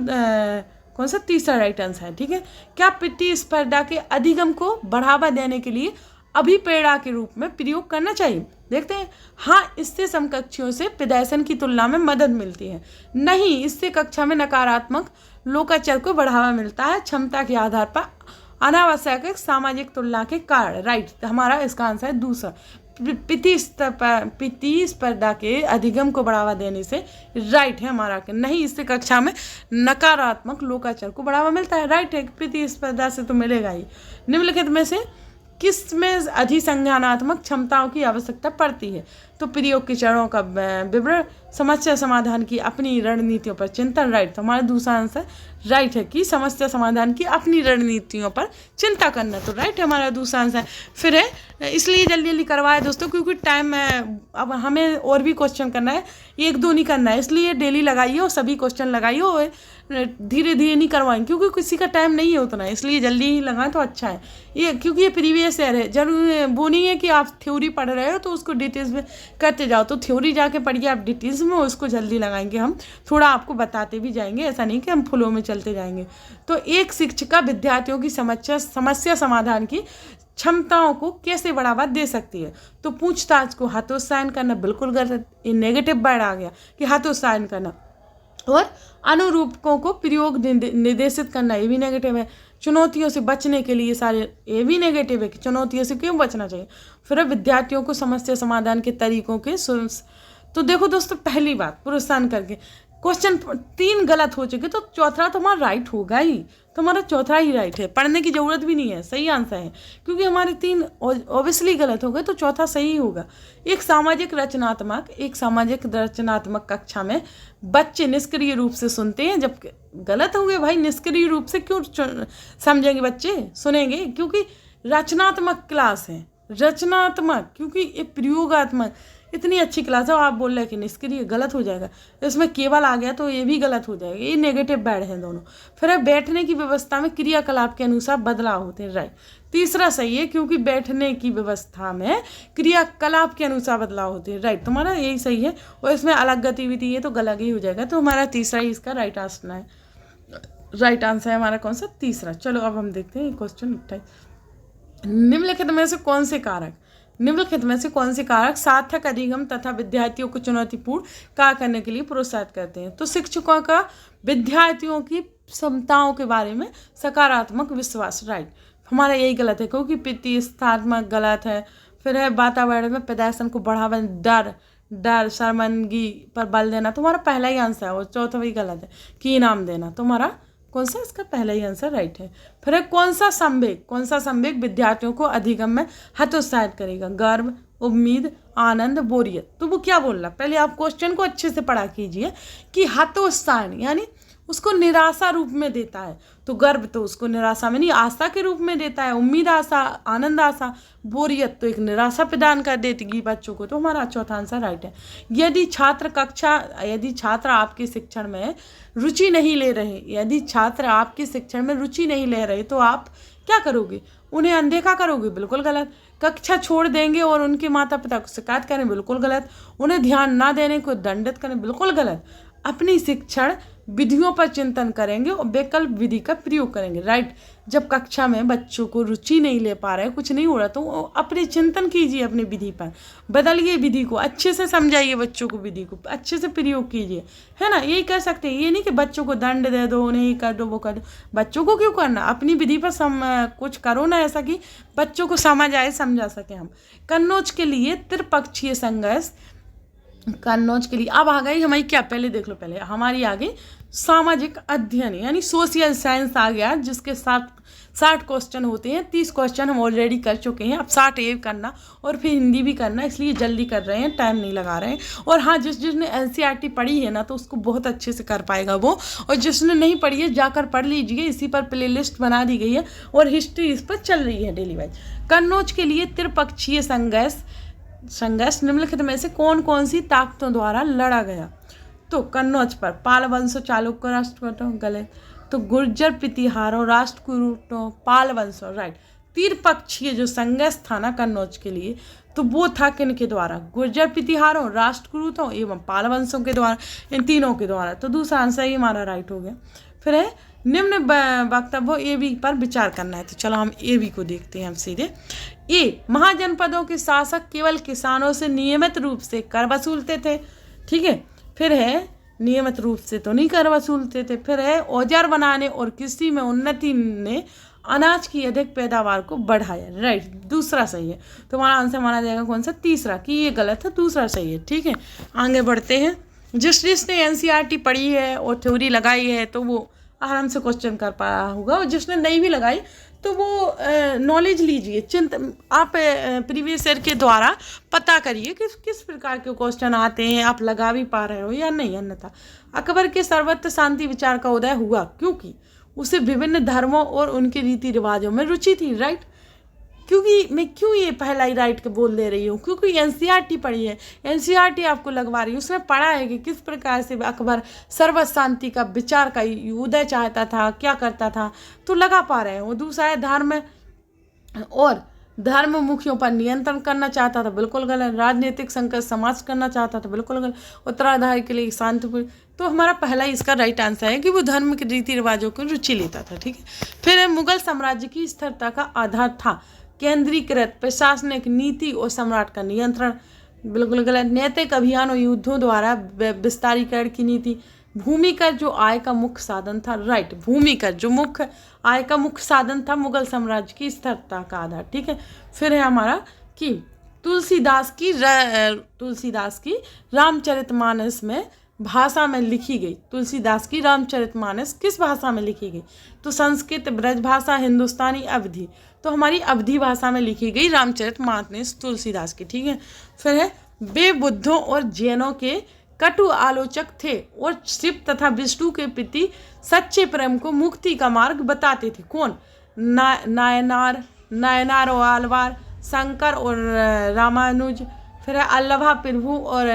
कौन सा तीसरा राइट आंसर है, ठीक है। क्या प्रतिस्पर्धा के अधिगम को बढ़ावा देने के लिए अभिप्रेरणा के रूप में प्रयोग करना चाहिए? देखते हैं। हाँ, इससे समकक्षियों से प्रदर्शन की तुलना में मदद मिलती है। नहीं, इससे कक्षा में नकारात्मक लोकाचार को बढ़ावा मिलता है, क्षमता के आधार पर अनावश्यक सामाजिक तुलना के कारण। राइट, हमारा इसका आंसर है दूसरा। प्रतिस्पर्धा के अधिगम को बढ़ावा देने से राइट है हमारा, नहीं इससे कक्षा में नकारात्मक लोकाचार को बढ़ावा मिलता है। राइट है, प्रतिस्पर्धा से तो मिलेगा ही। निम्नलिखित में से किस में अधिसंज्ञानात्मक क्षमताओं की आवश्यकता पड़ती है? तो प्रयोग के चरणों का विवरण, समस्या समाधान की अपनी रणनीतियों पर चिंतन। राइट, तो हमारा दूसरा आंसर राइट है कि समस्या समाधान की अपनी रणनीतियों पर चिंता करना। तो राइट है हमारा दूसरा आंसर। फिर है, इसलिए जल्दी जल्दी करवाए दोस्तों, क्योंकि टाइम अब हमें और भी क्वेश्चन करना है, एक दो नहीं करना है, इसलिए डेली लगाइए और सभी क्वेश्चन लगाइए और धीरे धीरे नहीं करवाएंगे, क्योंकि किसी का टाइम नहीं है उतना, इसलिए जल्दी ही लगाएं तो अच्छा है। ये क्योंकि ये प्रीवियस ईयर है, जरूर वो नहीं है कि आप थ्योरी पढ़ रहे हो तो उसको डिटेल्स में करते जाओ, तो थ्योरी जाके पढ़िए आप डिटेल्स में, उसको जल्दी लगाएंगे हम, थोड़ा आपको बताते भी जाएंगे, ऐसा नहीं कि हम फ्लो में चलते जाएंगे। तो एक शिक्षिका विद्यार्थियों की समस्या समाधान की क्षमताओं को कैसे बढ़ावा दे सकती है? तो पूछताछ को हतोत्साहन करना, बिल्कुल गलत, ये नेगेटिव वर्ड आ गया कि हतोत्साहन करना। और अनुरूपकों को प्रयोग निर्देशित करना, ये भी नेगेटिव है। चुनौतियों से बचने के लिए सारे, ये भी नेगेटिव है कि चुनौतियों से क्यों बचना चाहिए। फिर विद्यार्थियों को समस्या समाधान के तरीकों के तो देखो दोस्तों, पहली बात प्रोत्साहन करके, क्वेश्चन 3 गलत हो चुके तो चौथा तो हमारा राइट होगा ही, तो हमारा चौथा ही राइट है, पढ़ने की ज़रूरत भी नहीं है, सही आंसर है, क्योंकि हमारे 3 ऑब्वियसली गलत हो गए तो चौथा सही होगा। एक सामाजिक रचनात्मक कक्षा में बच्चे निष्क्रिय रूप से सुनते हैं, जब गलत हो गए भाई, निष्क्रिय रूप से क्यों समझेंगे बच्चे, सुनेंगे, क्योंकि रचनात्मक क्लास है, रचनात्मक, क्योंकि ये प्रयोगात्मक, इतनी अच्छी क्लास है, आप बोल रहे हैं कि निष्क्रिय, गलत हो जाएगा, इसमें केवल आ गया तो ये भी गलत हो जाएगा, ये नेगेटिव बैड है दोनों। फिर बैठने की व्यवस्था में क्रियाकलाप के अनुसार बदलाव होते हैं। राइट, तीसरा सही है, क्योंकि बैठने की व्यवस्था में क्रियाकलाप के अनुसार बदलाव होते हैं। राइट, तुम्हारा यही सही है, और इसमें अलग गतिविधि है तो गलत ही हो जाएगा, तो हमारा तीसरा ही इसका राइट आंसर है। राइट आंसर है हमारा कौन सा, तीसरा। चलो अब हम देखते हैं क्वेश्चन 28। निम्नलिखित में से कौन से कारक सार्थक अधिगम तथा विद्यार्थियों को चुनौतीपूर्ण कार्य करने के लिए प्रोत्साहित करते हैं? तो शिक्षकों का विद्यार्थियों की क्षमताओं के बारे में सकारात्मक विश्वास। राइट, हमारा यही गलत है, क्योंकि प्रतिस्पर्धात्मक गलत है, फिर है वातावरण में प्रदर्शन को बढ़ावा, डर शर्मंदगी पर बल देना, तुम्हारा पहला ही आंसर है। और चौथा भी गलत है कि इनाम देना, तुम्हारा कौन सा इसका पहला ही आंसर राइट है। फिर है कौन सा संवेग विद्यार्थियों को अधिगम में हतोत्साहित करेगा, गर्व, उम्मीद, आनंद, बोरियत। तो वो क्या बोल रहा, पहले आप क्वेश्चन को अच्छे से पढ़ा कीजिए कि हतोत्साहन यानी उसको निराशा रूप में देता है, तो गर्व तो उसको निराशा में नहीं आशा के रूप में देता है, उम्मीद आशा, आनंद आशा, बोरियत तो एक निराशा प्रदान कर देती बच्चों को। तो हमारा चौथा आंसर राइट है। यदि छात्र आपके शिक्षण में रुचि नहीं ले रहे, तो आप क्या करोगे, उन्हें अनदेखा करोगे, बिल्कुल गलत। कक्षा छोड़ देंगे और उनके माता पिता को शिकायत करें, बिल्कुल गलत। उन्हें ध्यान ना देने को दंडित करें, बिल्कुल गलत। अपनी शिक्षण विधियों पर चिंतन करेंगे और वैकल्पिक विधि का प्रयोग करेंगे, राइट। जब कक्षा में बच्चों को रुचि नहीं ले पा रहे, कुछ नहीं हो रहा, तो अपने चिंतन कीजिए, अपनी विधि पर बदलिए, विधि को अच्छे से समझाइए, बच्चों को विधि को अच्छे से प्रयोग कीजिए, है ना। यही कर सकते हैं, ये नहीं कि बच्चों को दंड दे दो, उन्हें ये कर दो वो कर दो। बच्चों को क्यों करना, अपनी विधि पर कुछ करो ना ऐसा कि बच्चों को समझ आए, समझा सके हम। कन्नौज के लिए त्रिपक्षीय संघर्ष, कन्नौज के लिए अब आ गई हमारी क्या, पहले देख लो, पहले हमारी आ गई सामाजिक अध्ययन यानी सोशल साइंस आ गया, जिसके 60 क्वेश्चन होते हैं। 30 क्वेश्चन हम ऑलरेडी कर चुके हैं, अब 60 ये करना और फिर हिंदी भी करना, इसलिए जल्दी कर रहे हैं, टाइम नहीं लगा रहे हैं। और हाँ, जिसने एनसीईआरटी पढ़ी है ना, तो उसको बहुत अच्छे से कर पाएगा वो, और जिसने नहीं पढ़ी है जाकर पढ़ लीजिए, इसी पर प्ले लिस्ट बना दी गई है और हिस्ट्री इस पर चल रही है डेली वाइज। कन्नौज के लिए त्रिपक्षीय संघर्ष निम्नलिखित में से कौन कौन सी ताकतों द्वारा लड़ा गया। तो कन्नौज पर पाल वंशों, चालुक्य राष्ट्रकूटों, गलत। तो गुर्जर प्रतिहारों, राष्ट्रकूटों, पाल वंशों, राइट। त्रिपक्षीय जो संघर्ष था ना कन्नौज के लिए, तो वो था किन के द्वारा, गुर्जर प्रतिहारों, राष्ट्रकूटों एवं पाल वंशों के द्वारा, इन तीनों के द्वारा। तो दूसरा आंसर ही हमारा राइट हो गया। फिर है निम्न वक्तव्यों ए बी पर विचार करना है, तो चलो हम ए बी को देखते हैं हम सीधे। ए, महाजनपदों के शासक केवल किसानों से नियमित रूप से कर वसूलते थे, ठीक है। फिर है नियमित रूप से तो नहीं कर वसूलते थे। फिर है औजार बनाने और कृषि में उन्नति ने अनाज की अधिक पैदावार को बढ़ाया, राइट। दूसरा सही है, तो हमारा आंसर माना जाएगा कौन सा, तीसरा, कि ये गलत है, दूसरा सही है, ठीक है। आगे बढ़ते हैं। जिसने एनसीईआरटी पढ़ी है और थ्योरी लगाई है तो वो आराम से क्वेश्चन कर पाया होगा, और जिसने नहीं भी लगाई तो वो नॉलेज लीजिए, आप प्रीवियस ईयर के द्वारा पता करिए कि किस प्रकार के क्वेश्चन आते हैं, आप लगा भी पा रहे हो या नहीं। अन्यथा अकबर के सर्वत्र शांति विचार का उदय हुआ क्योंकि उसे विभिन्न धर्मों और उनके रीति रिवाजों में रुचि थी, राइट। क्योंकि मैं क्यों ये पहला ही राइट के बोल दे रही हूँ, क्योंकि एनसीईआरटी पढ़ी है, एनसीईआरटी आपको लगवा रही है, उसमें पढ़ा है कि किस प्रकार से अकबर सर्वत्र शांति का विचार का उदय चाहता था, क्या करता था, तो लगा पा रहे हैं। वो दूसरा है धर्म मुखियों पर नियंत्रण करना चाहता था, बिल्कुल गलत। राजनीतिक संकट समाप्त करना चाहता था, बिल्कुल गलत। उत्तराधार के लिए शांतिपूर्ण, तो हमारा पहला इसका राइट आंसर है कि वो धर्म के रीति रिवाजों को रुचि लेता था, ठीक है। फिर मुगल साम्राज्य की स्थिरता का आधार था केंद्रीकृत प्रशासनिक नीति और सम्राट का नियंत्रण, बिल्कुल गलत। नैतिक अभियान और युद्धों द्वारा विस्तारीकरण की नीति। भूमिकर जो आय का मुख्य साधन था, राइट। भूमिकर जो मुख्य आय का मुख्य साधन था मुगल साम्राज्य की स्थिरता का आधार, ठीक है। फिर है हमारा कि तुलसीदास की रामचरितमानस में भाषा में लिखी गई। तुलसीदास की रामचरितमानस किस भाषा में लिखी गई, तो संस्कृत, ब्रज भाषा, हिंदुस्तानी, अवधी। तो हमारी अवधी भाषा में लिखी गई रामचरितमानस तुलसीदास की, ठीक है। फिर है वे बुद्धों और जैनों के कटु आलोचक थे और शिव तथा विष्णु के प्रति सच्चे प्रेम को मुक्ति का मार्ग बताते थे। कौन, नायनार और आलवार, शंकर और रामानुज। फिर है अल्लभा प्रभु और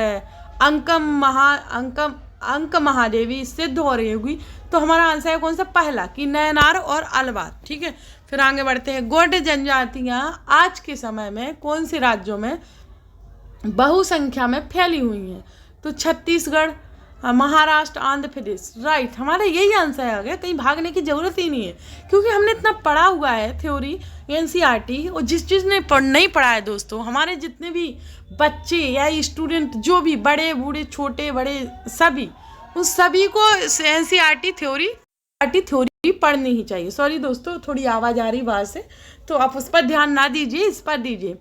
अंक महादेवी, सिद्ध और योगी। तो हमारा आंसर है कौन सा, पहला, कि नयनार और अलवार, ठीक है। फिर आगे बढ़ते हैं। गौड़ जनजातियाँ आज के समय में कौन से राज्यों में बहुसंख्या में फैली हुई हैं, तो छत्तीसगढ़, महाराष्ट्र, आंध्र प्रदेश, राइट। हमारा यही आंसर आ गया, कहीं भागने की जरूरत ही नहीं है, क्योंकि हमने इतना पढ़ा हुआ है थ्योरी एनसीईआरटी। और जिसने नहीं पढ़ा है दोस्तों, हमारे जितने भी बच्चे या स्टूडेंट, जो भी बड़े बूढ़े छोटे बड़े सभी, उन सभी को एनसीईआरटी थ्योरी पढ़नी ही चाहिए। सॉरी दोस्तों, थोड़ी आवाज़ आ रही बाहर से, तो आप उस पर ध्यान ना दीजिए, इस पर दीजिए।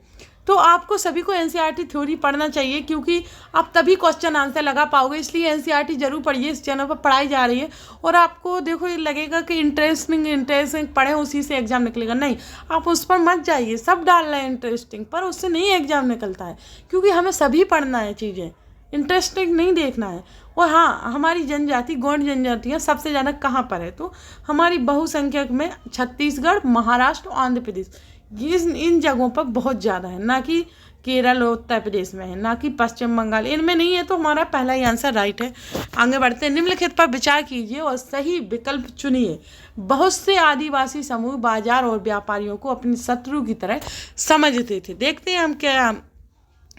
तो आपको सभी को एनसीईआरटी थ्योरी पढ़ना चाहिए, क्योंकि आप तभी क्वेश्चन आंसर लगा पाओगे। इसलिए एनसीईआरटी जरूर पढ़िए, इस चैनल पर पढ़ाई जा रही है। और आपको देखो ये लगेगा कि इंटरेस्टिंग पढ़ें उसी से एग्जाम निकलेगा, नहीं, आप उस पर मत जाइए। सब डाल रहे हैं इंटरेस्टिंग, पर उससे नहीं एग्जाम निकलता है, क्योंकि हमें सभी पढ़ना है चीज़ें, इंटरेस्टिंग नहीं देखना है। और हाँ, हमारी जनजाति गौंड जनजातियाँ सबसे ज़्यादा कहाँ पर है, तो हमारी बहुसंख्यक में छत्तीसगढ़, महाराष्ट्र, आंध्र प्रदेश, ये इन जगहों पर बहुत ज़्यादा है, ना कि केरल और उत्तर प्रदेश में है, ना कि पश्चिम बंगाल, इनमें नहीं है। तो हमारा पहला ही आंसर राइट है। आगे बढ़ते हैं। निम्नलिखित पर विचार कीजिए और सही विकल्प चुनिए। बहुत से आदिवासी समूह बाजार और व्यापारियों को अपने शत्रु की तरह समझते थे। देखते हैं हम क्या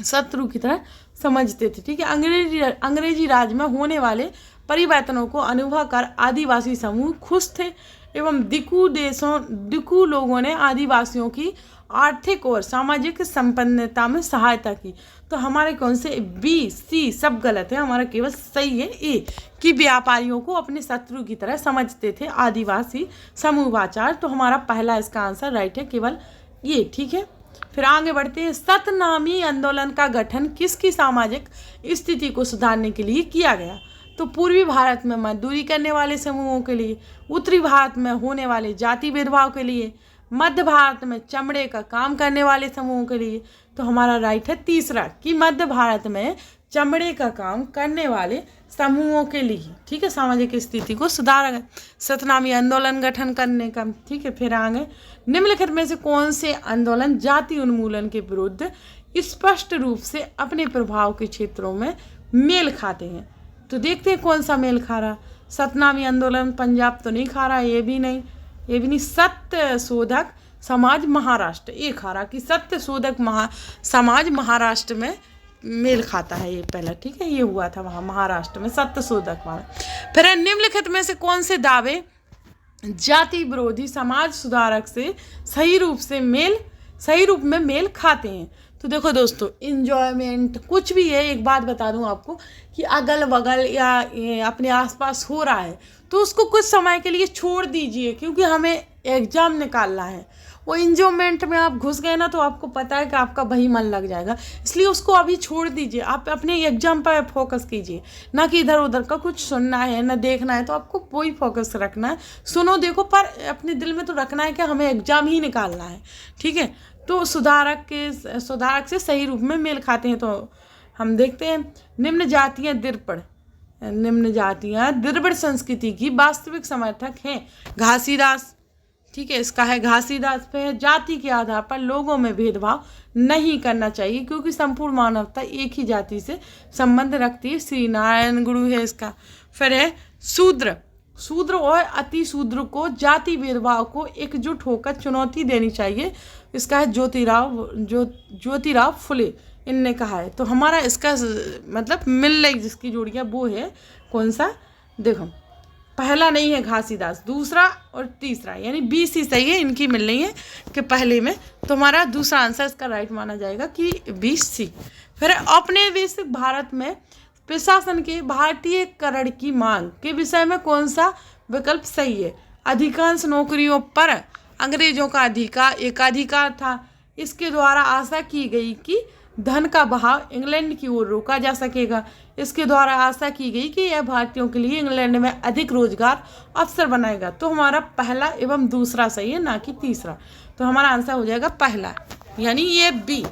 शत्रु की तरह समझते थे, ठीक है। अंग्रेजी राज में होने वाले परिवर्तनों को अनुभव कर आदिवासी समूह खुश थे एवं दिकू लोगों ने आदिवासियों की आर्थिक और सामाजिक संपन्नता में सहायता की। तो हमारे कौन से बी सी सब गलत है, हमारा केवल सही है ए, कि व्यापारियों को अपने शत्रु की तरह समझते थे आदिवासी समूहवाचार। तो हमारा पहला इसका आंसर राइट है, केवल ये, ठीक है। फिर आगे बढ़ते हैं। सतनामी आंदोलन का गठन किसकी सामाजिक स्थिति को सुधारने के लिए किया गया? तो पूर्वी भारत में मजदूरी करने वाले समूहों के लिए, उत्तरी भारत में होने वाले जाति भेदभाव के लिए, मध्य भारत में चमड़े का काम करने वाले समूहों के लिए। तो हमारा राइट है तीसरा, कि मध्य भारत में चमड़े का काम करने वाले समूहों के लिए, ठीक है, सामाजिक स्थिति को सुधारा सतनामी आंदोलन गठन करने का, ठीक है। फिर आगे, निम्नलिखित में से कौन से आंदोलन जाति उन्मूलन के विरुद्ध स्पष्ट रूप से अपने प्रभाव के क्षेत्रों में मेल खाते हैं? तो देखते हैं कौन सा मेल खा रहा। सतनामी आंदोलन पंजाब तो नहीं खा रहा, ये भी नहीं। सत्य शोधक समाज महाराष्ट्र, ये खा रहा कि सत्य शोधक समाज महाराष्ट्र में मेल खाता है, ये पहला, ठीक है, ये हुआ था वहाँ महाराष्ट्र में सत्य शोधक वहाँ। फिर निम्नलिखित में से कौन से दावे जाति विरोधी समाज सुधारक से सही रूप में मेल खाते हैं? तो देखो दोस्तों, इंजॉयमेंट कुछ भी है, एक बात बता दूं आपको कि अगल बगल या अपने आसपास हो रहा है तो उसको कुछ समय के लिए छोड़ दीजिए, क्योंकि हमें एग्जाम निकालना है। वो इंजॉयमेंट में आप घुस गए ना तो आपको पता है कि आपका वही मन लग जाएगा, इसलिए उसको अभी छोड़ दीजिए। आप अपने एग्जाम पर फोकस कीजिए, ना कि इधर उधर का कुछ सुनना है ना देखना है। तो आपको वही फोकस रखना है, सुनो देखो, पर अपने दिल में तो रखना है कि हमें एग्जाम ही निकालना है, ठीक है। तो सुधारक से सही रूप में मेल खाते हैं। तो हम देखते हैं, निम्न जातियाँ द्रविड़ संस्कृति की वास्तविक समर्थक हैं। घासीदास, ठीक है, इसका है घासीदास पे है। जाति के आधार पर लोगों में भेदभाव नहीं करना चाहिए, क्योंकि संपूर्ण मानवता एक ही जाति से संबंध रखती है। श्री नारायण गुरु है इसका। फिर है शूद्र और अति शूद्र को जाति भेदभाव को एकजुट होकर चुनौती देनी चाहिए। इसका है ज्योतिराव फुले, इनने कहा है। तो हमारा इसका मतलब मिल रही जिसकी जोड़ियाँ वो है कौन सा, देखो पहला नहीं है घासीदास, दूसरा और तीसरा, यानी बी सी सही है, इनकी मिल रही है कि पहले में। तो हमारा दूसरा आंसर इसका राइट माना जाएगा कि बी सी। फिर औपनिवेशिक भारत में प्रशासन के भारतीयकरण की मांग के विषय में कौन सा विकल्प सही है? अधिकांश नौकरियों पर अंग्रेजों का एकाधिकार था। इसके द्वारा आशा की गई कि धन का बहाव इंग्लैंड की ओर रोका जा सकेगा। इसके द्वारा आशा की गई कि यह भारतीयों के लिए इंग्लैंड में अधिक रोजगार अवसर बनाएगा। तो हमारा पहला एवं दूसरा सही है, ना कि तीसरा। तो हमारा आंसर हो जाएगा पहला, यानी ये बी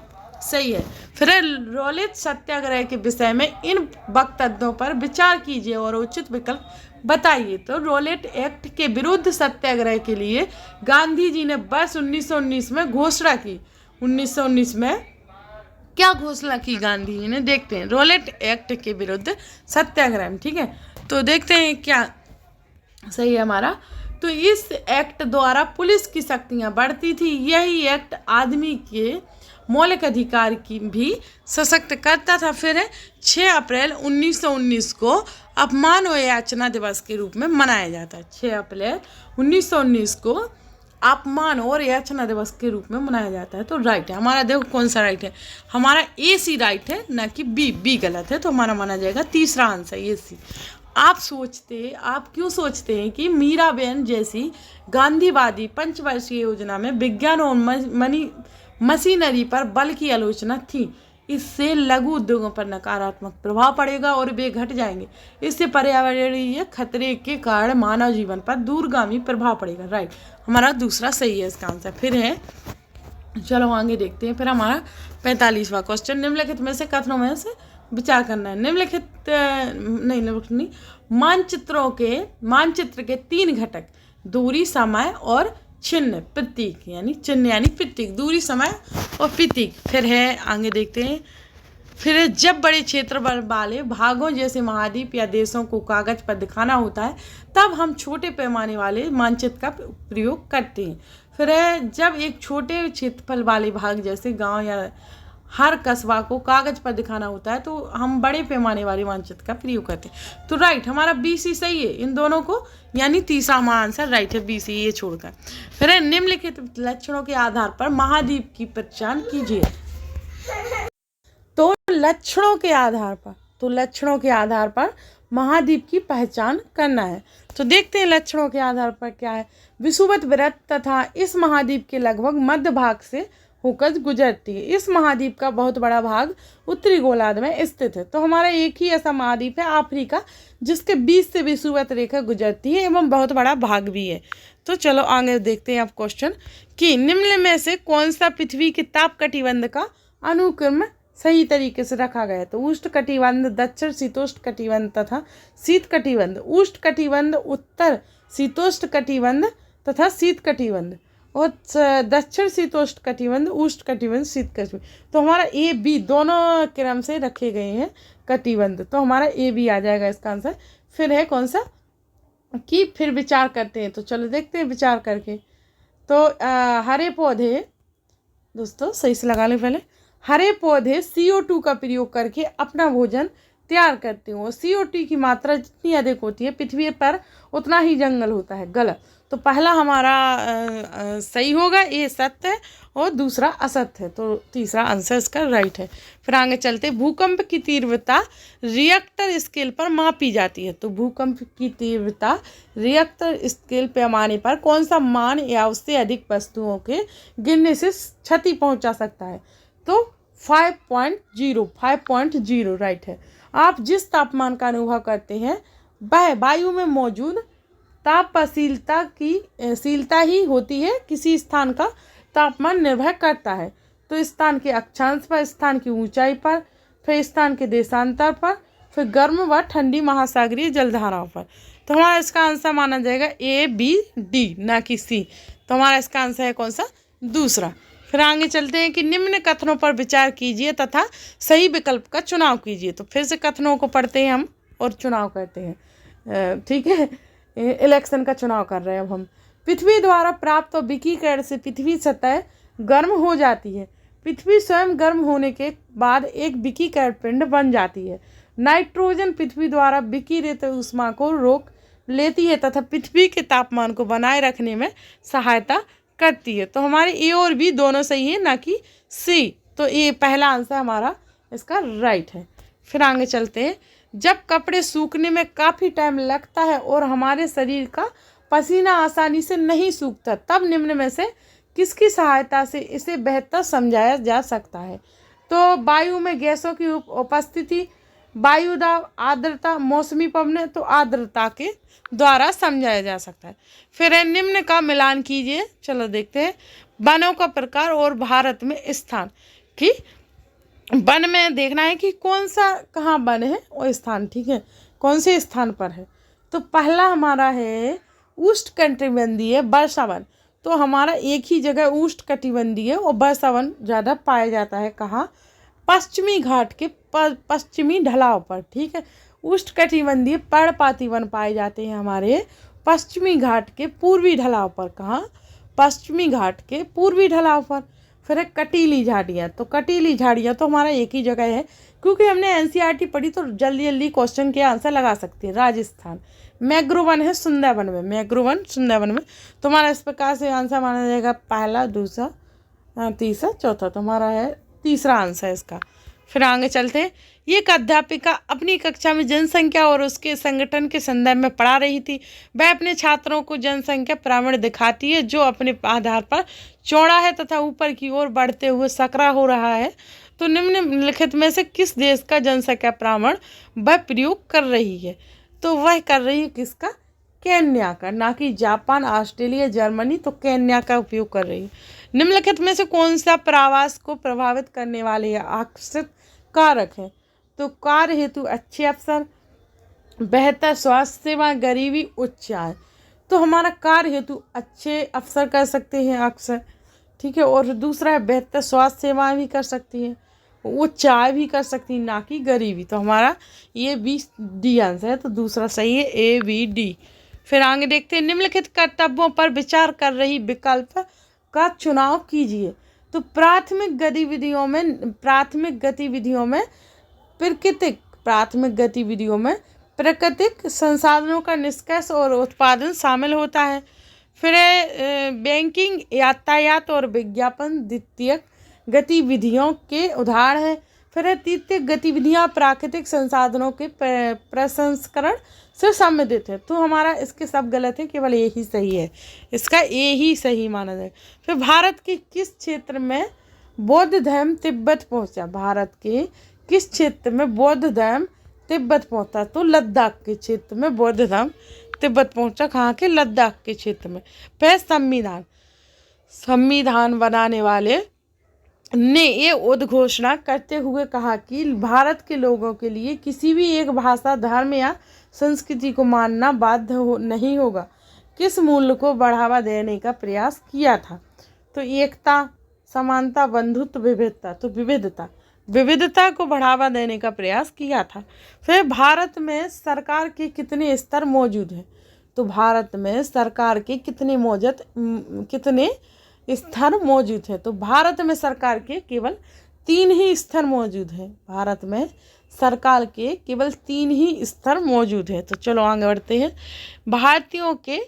सही है। फिर रौलित सत्याग्रह के विषय में इन वक्तव्यों पर विचार कीजिए और उचित विकल्प बताइए। तो रौलिट एक्ट के विरुद्ध सत्याग्रह के लिए गांधी जी ने वर्ष 1919 में घोषणा की। 1919 में क्या घोषणा की गांधी जी ने, देखते हैं। रौलिट एक्ट के विरुद्ध सत्याग्रह, ठीक है। तो देखते हैं क्या सही है हमारा। तो इस एक्ट द्वारा पुलिस की शक्तियाँ बढ़ती थी। यही एक्ट आदमी के मौलिक अधिकार की भी सशक्त करता था। फिर 6 अप्रैल 1919 को अपमान और याचना दिवस के रूप में मनाया जाता है। 6 अप्रैल 1919 को अपमान और याचना दिवस के रूप में मनाया जाता है। तो राइट है हमारा, देखो कौन सा राइट है हमारा, ए सी राइट है, ना कि बी गलत है। तो हमारा माना जाएगा तीसरा आंसर ए सी। आप क्यों सोचते हैं कि मीराबेन जैसी गांधीवादी पंचवर्षीय योजना में विज्ञान और मशीनरी पर बल की आलोचना थी। इससे लघु उद्योगों पर नकारात्मक प्रभाव पड़ेगा और वे घट जाएंगे। इससे पर्यावरणीय खतरे के कारण मानव जीवन पर दूरगामी प्रभाव पड़ेगा। राइट, हमारा दूसरा सही है इसका आंसर। फिर है, चलो आगे देखते हैं। फिर हमारा 45वां क्वेश्चन, निम्नलिखित में से कथनों में से विचार करना है। निम्नलिखित नहीं, मानचित्र के 3 घटक दूरी, समय और चिन्ह प्रतीक यानी प्रतीक, दूरी, समय और प्रतीक। फिर है, आगे देखते हैं। फिर है, जब बड़े क्षेत्र वाले भागों जैसे महाद्वीप या देशों को कागज पर दिखाना होता है तब हम छोटे पैमाने वाले मानचित्र का प्रयोग करते हैं। फिर है, जब एक छोटे क्षेत्रफल वाले भाग जैसे गांव या हर कस्बा को कागज पर दिखाना होता है तो हम बड़े पैमाने वाले मानचित्र का प्रयोग करते हैं। तो राइट, हमारा BC सही है इन दोनों को, यानी तीसरा हमारा आंसर राइट है BC, ये छोड़कर। फिर है, निम्नलिखित लक्षणों के आधार पर महाद्वीप की पहचान कीजिए। तो लक्षणों के आधार पर महाद्वीप की पहचान करना है। तो देखते हैं लक्षणों के आधार पर क्या है। विषुवत वृत्त तथा इस महाद्वीप के लगभग मध्य भाग से होकर गुजरती है। इस महाद्वीप का बहुत बड़ा भाग उत्तरी गोलार्ध में स्थित है। तो हमारा एक ही ऐसा महाद्वीप है अफ्रीका, जिसके बीच से विषुवत रेखा गुजरती है एवं बहुत बड़ा भाग भी है। तो चलो आगे देखते हैं अब क्वेश्चन कि निम्न में से कौन सा पृथ्वी के ताप कटिबंध का अनुक्रम सही तरीके से रखा गया है। तो उष्ण कटिबंध, दक्षिण शीतोष्ण कटिबंध तथा शीत कटिबंध, उष्ण कटिबंध, उत्तर शीतोष्ण कटिबंध तथा शीत कटिबंध और दक्षिण शीतोष्ण कटिबंध, उष्ण कटिबंध, शीत कटिबंध। तो हमारा AB दोनों क्रम से रखे गए हैं कटिबंध, तो हमारा AB आ जाएगा इसका आंसर। फिर है कौन सा कि फिर विचार करते हैं। तो चलो देखते हैं विचार करके। तो हरे पौधे, दोस्तों सही से लगा लें पहले, हरे पौधे CO2 का प्रयोग करके अपना भोजन तैयार करते हैं और CO2 की मात्रा जितनी अधिक होती है पृथ्वी पर उतना ही जंगल होता है। गलत। तो पहला हमारा सही होगा, ये सत्य है और दूसरा असत्य है। तो तीसरा आंसर इसका राइट है। फिर आगे चलते, भूकंप की तीव्रता रिएक्टर स्केल पर मापी जाती है। तो भूकंप की तीव्रता रिएक्टर स्केल पैमाने पर कौन सा मान या उससे अधिक वस्तुओं के गिरने से क्षति पहुंचा सकता है। तो 5.0 राइट है। आप जिस तापमान का अनुभव करते हैं वह वायु में मौजूद तापशीलता ही होती है। किसी स्थान का तापमान निर्भर करता है तो स्थान के अक्षांश पर, स्थान की ऊंचाई पर, फिर स्थान के देशांतर पर, फिर गर्म व ठंडी महासागरीय जलधाराओं पर। तो हमारा इसका आंसर माना जाएगा ABD, ना कि C। तो हमारा इसका आंसर है कौन सा, दूसरा। फिर आगे चलते हैं कि निम्न कथनों पर विचार कीजिए तथा सही विकल्प का चुनाव कीजिए। तो फिर से कथनों को पढ़ते हैं हम और चुनाव करते हैं। ठीक है, इलेक्शन का चुनाव कर रहे हैं अब हम। पृथ्वी द्वारा प्राप्त विकिरण से पृथ्वी सतह गर्म हो जाती है। पृथ्वी स्वयं गर्म होने के बाद एक विकिरण पिंड बन जाती है। नाइट्रोजन पृथ्वी द्वारा विकिरित ऊष्मा को रोक लेती है तथा पृथ्वी के तापमान को बनाए रखने में सहायता करती है। तो हमारे A और B दोनों सही है, ना कि C। तो ये पहला आंसर हमारा इसका राइट है। फिर आगे चलते हैं, जब कपड़े सूखने में काफ़ी टाइम लगता है और हमारे शरीर का पसीना आसानी से नहीं सूखता तब निम्न में से किसकी सहायता से इसे बेहतर समझाया जा सकता है। तो वायु में गैसों की उपस्थिति, वायु दाब, आर्द्रता, मौसमी पवनें, तो आर्द्रता के द्वारा समझाया जा सकता है। फिर है, निम्न का मिलान कीजिए। चलो देखते हैं, वनों का प्रकार और भारत में स्थान। कि वन में देखना है कि कौन सा कहाँ वन है और स्थान, ठीक है, कौन से स्थान पर है। तो पहला हमारा है उष्ण कटिबंधीय वर्षा वन। तो हमारा एक ही जगह उष्ण कटिबंधीय और वर्षा वन ज़्यादा पाया जाता है। कहाँ, पश्चिमी घाट के पश्चिमी ढलाव पर। ठीक है, उष्ण कटिबंधीय पर्णपाती वन पाए जाते हैं हमारे पश्चिमी घाट के पूर्वी ढलाव पर। कहाँ, पश्चिमी घाट के पूर्वी ढलाव पर। फिर है कटीली झाड़ियाँ। तो कटीली झाड़ियाँ तो हमारा एक ही जगह है, क्योंकि हमने NCERT पढ़ी तो जल्दी जल्दी क्वेश्चन के आंसर लगा सकते हैं। राजस्थान मैग्रोवन है सुंदरवन में, मैग्रोवन सुंदरवन में। तो हमारा इस प्रकार से आंसर माना जाएगा पहला, दूसरा, तीसरा, चौथा। तो हमारा है तीसरा आंसर इसका। फिर आगे चलते हैं एक अध्यापिका अपनी कक्षा में जनसंख्या और उसके संगठन के संदर्भ में पढ़ा रही थी। वह अपने छात्रों को जनसंख्या प्रमाण दिखाती है जो अपने आधार पर चौड़ा है तथा ऊपर की ओर बढ़ते हुए सकरा हो रहा है। तो निम्नलिखित में से किस देश का जनसंख्या प्रमाण वह प्रयोग कर रही है? तो वह कर रही है किसका? केन्या का, ना कि जापान, ऑस्ट्रेलिया, जर्मनी। तो केन्या का उपयोग कर रही है। निम्नलिखित में से कौन सा प्रवास को प्रभावित करने वाले आकर्षित कारक है? तो कार्य हेतु अच्छे अवसर, बेहतर स्वास्थ्य सेवा, गरीबी, उच्च आय। तो हमारा कार्य हेतु अच्छे अवसर कर सकते हैं अक्सर, ठीक है। और दूसरा है बेहतर स्वास्थ्य सेवाएं भी कर सकती हैं, उच्च आय भी कर सकती है, ना कि गरीबी। तो हमारा ये बी डी आंसर है। तो दूसरा सही है, ए बी डी। फिर आगे देखते हैं, निम्नलिखित कर्तव्यों पर विचार कर रही विकल्प का चुनाव कीजिए। तो प्राथमिक गतिविधियों में प्राकृतिक संसाधनों का निष्कर्ष और उत्पादन शामिल होता है। फिर बैंकिंग, यातायात और विज्ञापन द्वितीयक गतिविधियों के उदाहरण हैं। फिर तृतीयक गतिविधियां प्राकृतिक संसाधनों के प्रसंस्करण से संबंधित है। तो हमारा इसके सब गलत है, केवल ए ही सही है, इसका ए ही सही माना जाए। फिर भारत के किस क्षेत्र में बौद्ध धर्म तिब्बत पहुंचा? भारत के किस क्षेत्र में बौद्ध धर्म तिब्बत पहुंचा? तो लद्दाख के क्षेत्र में बौद्ध धर्म तिब्बत पहुंचा। कहाँ के? लद्दाख के क्षेत्र में। फिर संविधान बनाने वाले ने ये उद्घोषणा करते हुए कहा कि भारत के लोगों के लिए किसी भी एक भाषा, धर्म या संस्कृति को मानना बाध्य नहीं होगा। किस मूल्य को बढ़ावा देने का प्रयास किया था? तो एकता, समानता, बंधुत्व, विविधता। तो विविधता को बढ़ावा देने का प्रयास किया था। फिर भारत में सरकार के कितने स्तर मौजूद हैं? तो भारत में सरकार के कितने स्तर मौजूद है? तो भारत में सरकार के केवल 3 ही स्तर मौजूद हैं। भारत में सरकार के केवल 3 ही स्तर मौजूद है। तो चलो आगे बढ़ते हैं। भारतीयों के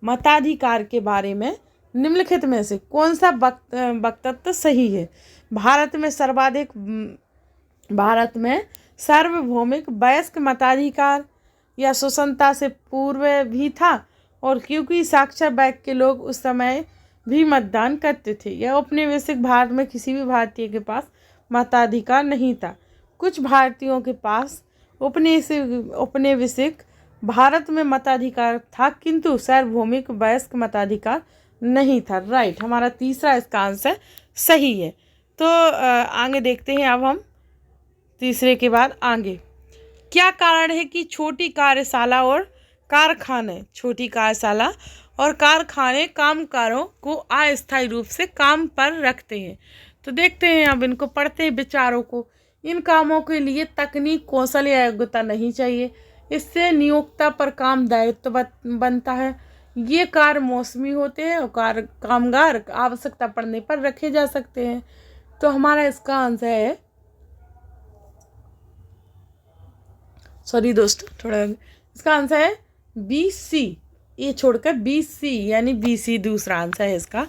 मताधिकार के बारे में निम्नलिखित में से कौन सा वक्तव्य सही है? भारत में सार्वभौमिक वयस्क मताधिकार या स्वतंत्रता से पूर्व भी था, और क्योंकि साक्षर वर्ग के लोग उस समय भी मतदान करते थे। यह औपनिवेशिक भारत में किसी भी भारतीय के पास मताधिकार नहीं था। कुछ भारतीयों के पास औपनिवेशिक भारत में मताधिकार था, किंतु सार्वभौमिक वयस्क मताधिकार नहीं था। राइट, हमारा तीसरा इसका आंसर सही है। तो आगे देखते हैं अब हम तीसरे के बाद आगे। क्या कारण है कि छोटी कार्यशाला और कारखाने कामगारों को अस्थायी रूप से काम पर रखते हैं? तो देखते हैं, अब इनको पढ़ते हैं विचारों को। इन कामों के लिए तकनीक, कौशल या योग्यता नहीं चाहिए। इससे नियोक्ता पर काम दायित्व बनता है। ये कार्य मौसमी होते हैं और कामगार आवश्यकता पड़ने पर रखे जा सकते हैं। तो हमारा इसका आंसर है, इसका आंसर है BC। ये छोड़कर BC यानी BC दूसरा आंसर है इसका।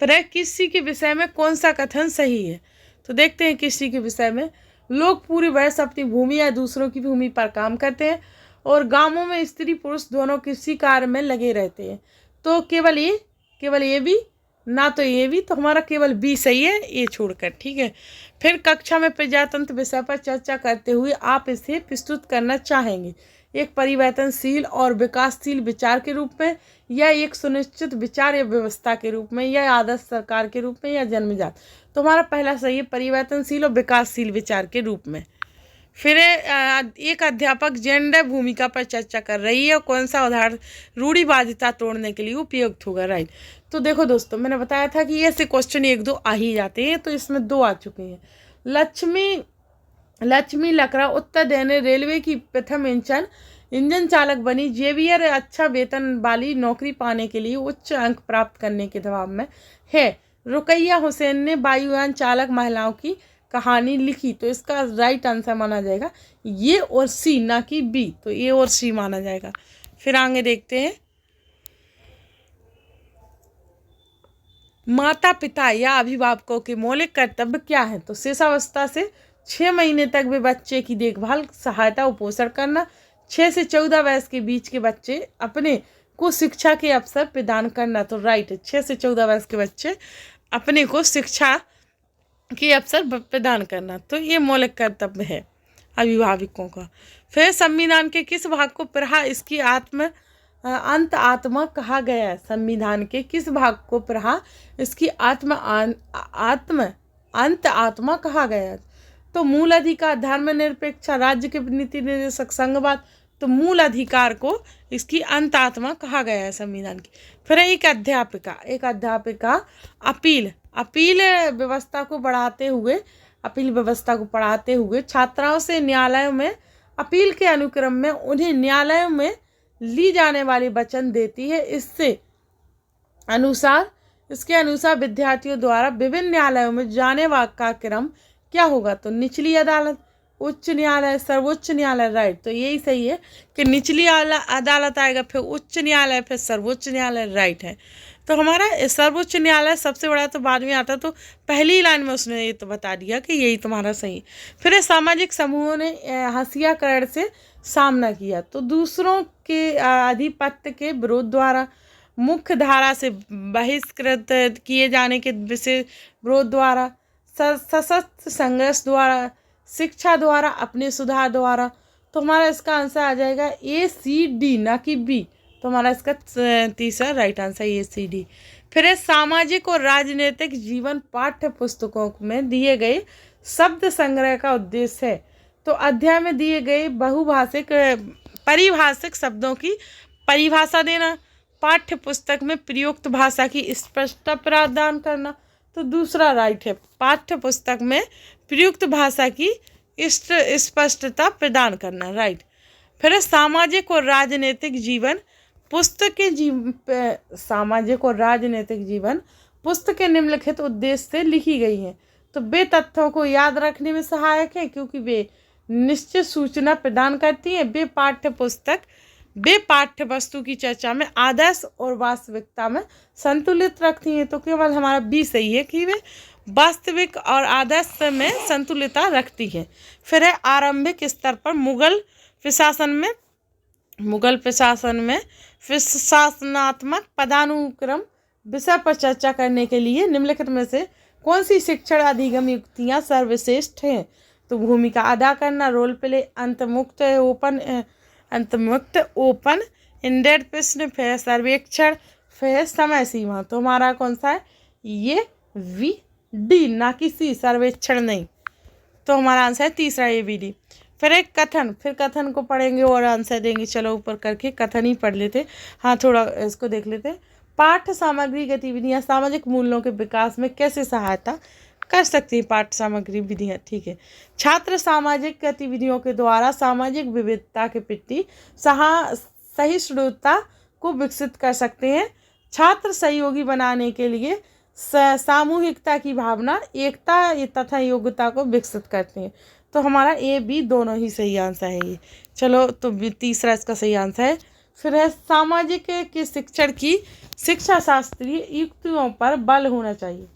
फिर कृषि के विषय में कौन सा कथन सही है? तो देखते हैं कृषि के विषय में। लोग पूरी वर्ष अपनी भूमि या दूसरों की भूमि पर काम करते हैं और गांवों में स्त्री पुरुष दोनों कृषि कार्य में लगे रहते हैं। तो केवल ये भी, ना तो ये भी। तो हमारा केवल B सही है, ये छोड़कर, ठीक है। फिर कक्षा में प्रजातंत्र विषय पर चर्चा करते हुए आप इसे प्रस्तुत करना चाहेंगे एक परिवर्तनशील और विकासशील विचार के रूप में, या एक सुनिश्चित विचार या व्यवस्था के रूप में, या आदर्श सरकार के रूप में, या जन्मजात। तो हमारा पहला सही है, परिवर्तनशील और विकासशील विचार के रूप में। फिर एक अध्यापक जेंडर भूमिका पर चर्चा कर रही है और कौन सा उदाहरण रूढ़िवादिता तोड़ने के लिए उपयुक्त होगा? राइट। तो देखो दोस्तों, मैंने बताया था कि ऐसे क्वेश्चन 1-2 आ ही जाते हैं, तो इसमें 2 आ चुके हैं। लक्ष्मी लकड़ा उत्तर देने रेलवे की प्रथम इंजन चालक बनी। जेवियर अच्छा वेतन वाली नौकरी पाने के लिए उच्च अंक प्राप्त करने के दबाव में है। रुकैया हुसैन ने वायुयान चालक महिलाओं की कहानी लिखी। तो इसका राइट आंसर माना जाएगा ये और C, ना कि B। तो A और C माना जाएगा। फिर आगे देखते हैं, माता पिता या अभिभावकों के मौलिक कर्तव्य क्या है? तो शिशुअवस्था से 6 महीने तक वे बच्चे की देखभाल, सहायता और पोषण करना। 6 से 14 वर्ष के बीच के बच्चे अपने को शिक्षा के अवसर प्रदान करना। तो राइट है, 6 से 14 वर्ष के बच्चे अपने को शिक्षा के अवसर प्रदान करना। तो ये मौलिक कर्तव्य है अभिभावकों का। फिर संविधान के किस भाग को प्रहा इसकी अंत आत्मा कहा गया है? संविधान के किस भाग को प्रहा इसकी अंत आत्मा कहा गया है? तो मूल अधिकार, धर्मनिरपेक्ष, राज्य के नीति निर्देशक, संघवाद। तो मूल अधिकार को इसकी अंत आत्मा कहा गया है संविधान की। फिर एक अध्यापिका अपील व्यवस्था को पढ़ाते हुए छात्राओं से न्यायालयों में अपील के अनुक्रम में उन्हें न्यायालयों में ली जाने वाली वचन देती है। इसके अनुसार विद्यार्थियों द्वारा विभिन्न न्यायालयों में जाने का क्रम क्या होगा? तो निचली अदालत, उच्च न्यायालय, सर्वोच्च न्यायालय। राइट, तो यही सही है कि निचली अदालत आएगा, फिर उच्च न्यायालय, फिर सर्वोच्च न्यायालय। राइट है। तो हमारा सर्वोच्च न्यायालय सबसे बड़ा तो बाद में आता, तो पहली लाइन में उसने ये तो बता दिया कि यही तुम्हारा सही। फिर सामाजिक समूहों ने हंसियाकरण से सामना किया। तो दूसरों के आधिपत्य के विरोध द्वारा, मुख्य धारा से बहिष्कृत किए जाने के विरोध द्वारा, सशस्त्र संघर्ष द्वारा, शिक्षा द्वारा, अपने सुधार द्वारा। तो हमारा इसका आंसर आ जाएगा ACD, ना कि B। तो हमारा इसका तीसरा राइट आंसर ACD। फिर सामाजिक और राजनीतिक जीवन पाठ्य पुस्तकों में दिए गए शब्द संग्रह का उद्देश्य है। तो अध्याय में दिए गए परिभाषिक शब्दों की परिभाषा देना, पाठ्य पुस्तक में प्रयुक्त भाषा की स्पष्टता प्रदान करना। तो दूसरा राइट है, पाठ्य पुस्तक में प्रयुक्त भाषा की स्पष्टता प्रदान करना। राइट। फिर सामाजिक और राजनीतिक जीवन पुस्तकें निम्नलिखित उद्देश्य से लिखी गई हैं। तो वे तथ्यों को याद रखने में सहायक है क्योंकि वे निश्चित सूचना प्रदान करती हैं। वे पाठ्य वस्तु की चर्चा में आदर्श और वास्तविकता में संतुलित रखती हैं। तो केवल हमारा बी सही है कि वे वास्तविक और आदर्श में संतुलितता रखती है। फिर है आरंभिक स्तर पर मुगल प्रशासन में शासनात्मक पदानुक्रम विषय पर चर्चा करने के लिए निम्नलिखित में से कौन सी शिक्षण अधिगम युक्तियाँ सर्वश्रेष्ठ हैं? तो भूमिका अदा करना, रोल प्ले, अंतमुक्त ओपन एंडेड प्रश्न, फिर सर्वेक्षण, फिर समय सीमा। तो हमारा कौन सा है? ये VD, ना कि C, सर्वेक्षण नहीं। तो हमारा आंसर है तीसरा ABD। फिर एक कथन को पढ़ेंगे और आंसर देंगे। चलो ऊपर करके कथन ही पढ़ लेते। हाँ, थोड़ा इसको देख लेते। पाठ्य सामग्री गतिविधियाँ सामाजिक मूल्यों के विकास में कैसे सहायता कर सकती है? पाठ्य सामग्री विधियाँ, ठीक है। छात्र सामाजिक गतिविधियों के द्वारा सामाजिक विविधता के प्रति सहिष्णुता को विकसित कर सकते हैं। छात्र सहयोगी बनाने के लिए सामूहिकता की भावना, एकता तथा योग्यता को विकसित करते हैं। तो हमारा AB दोनों ही सही आंसर है ये। चलो, तो तीसरा इसका सही आंसर है। फिर है सामाजिक के शिक्षण की शिक्षा शास्त्रीय युक्तियों पर बल होना चाहिए।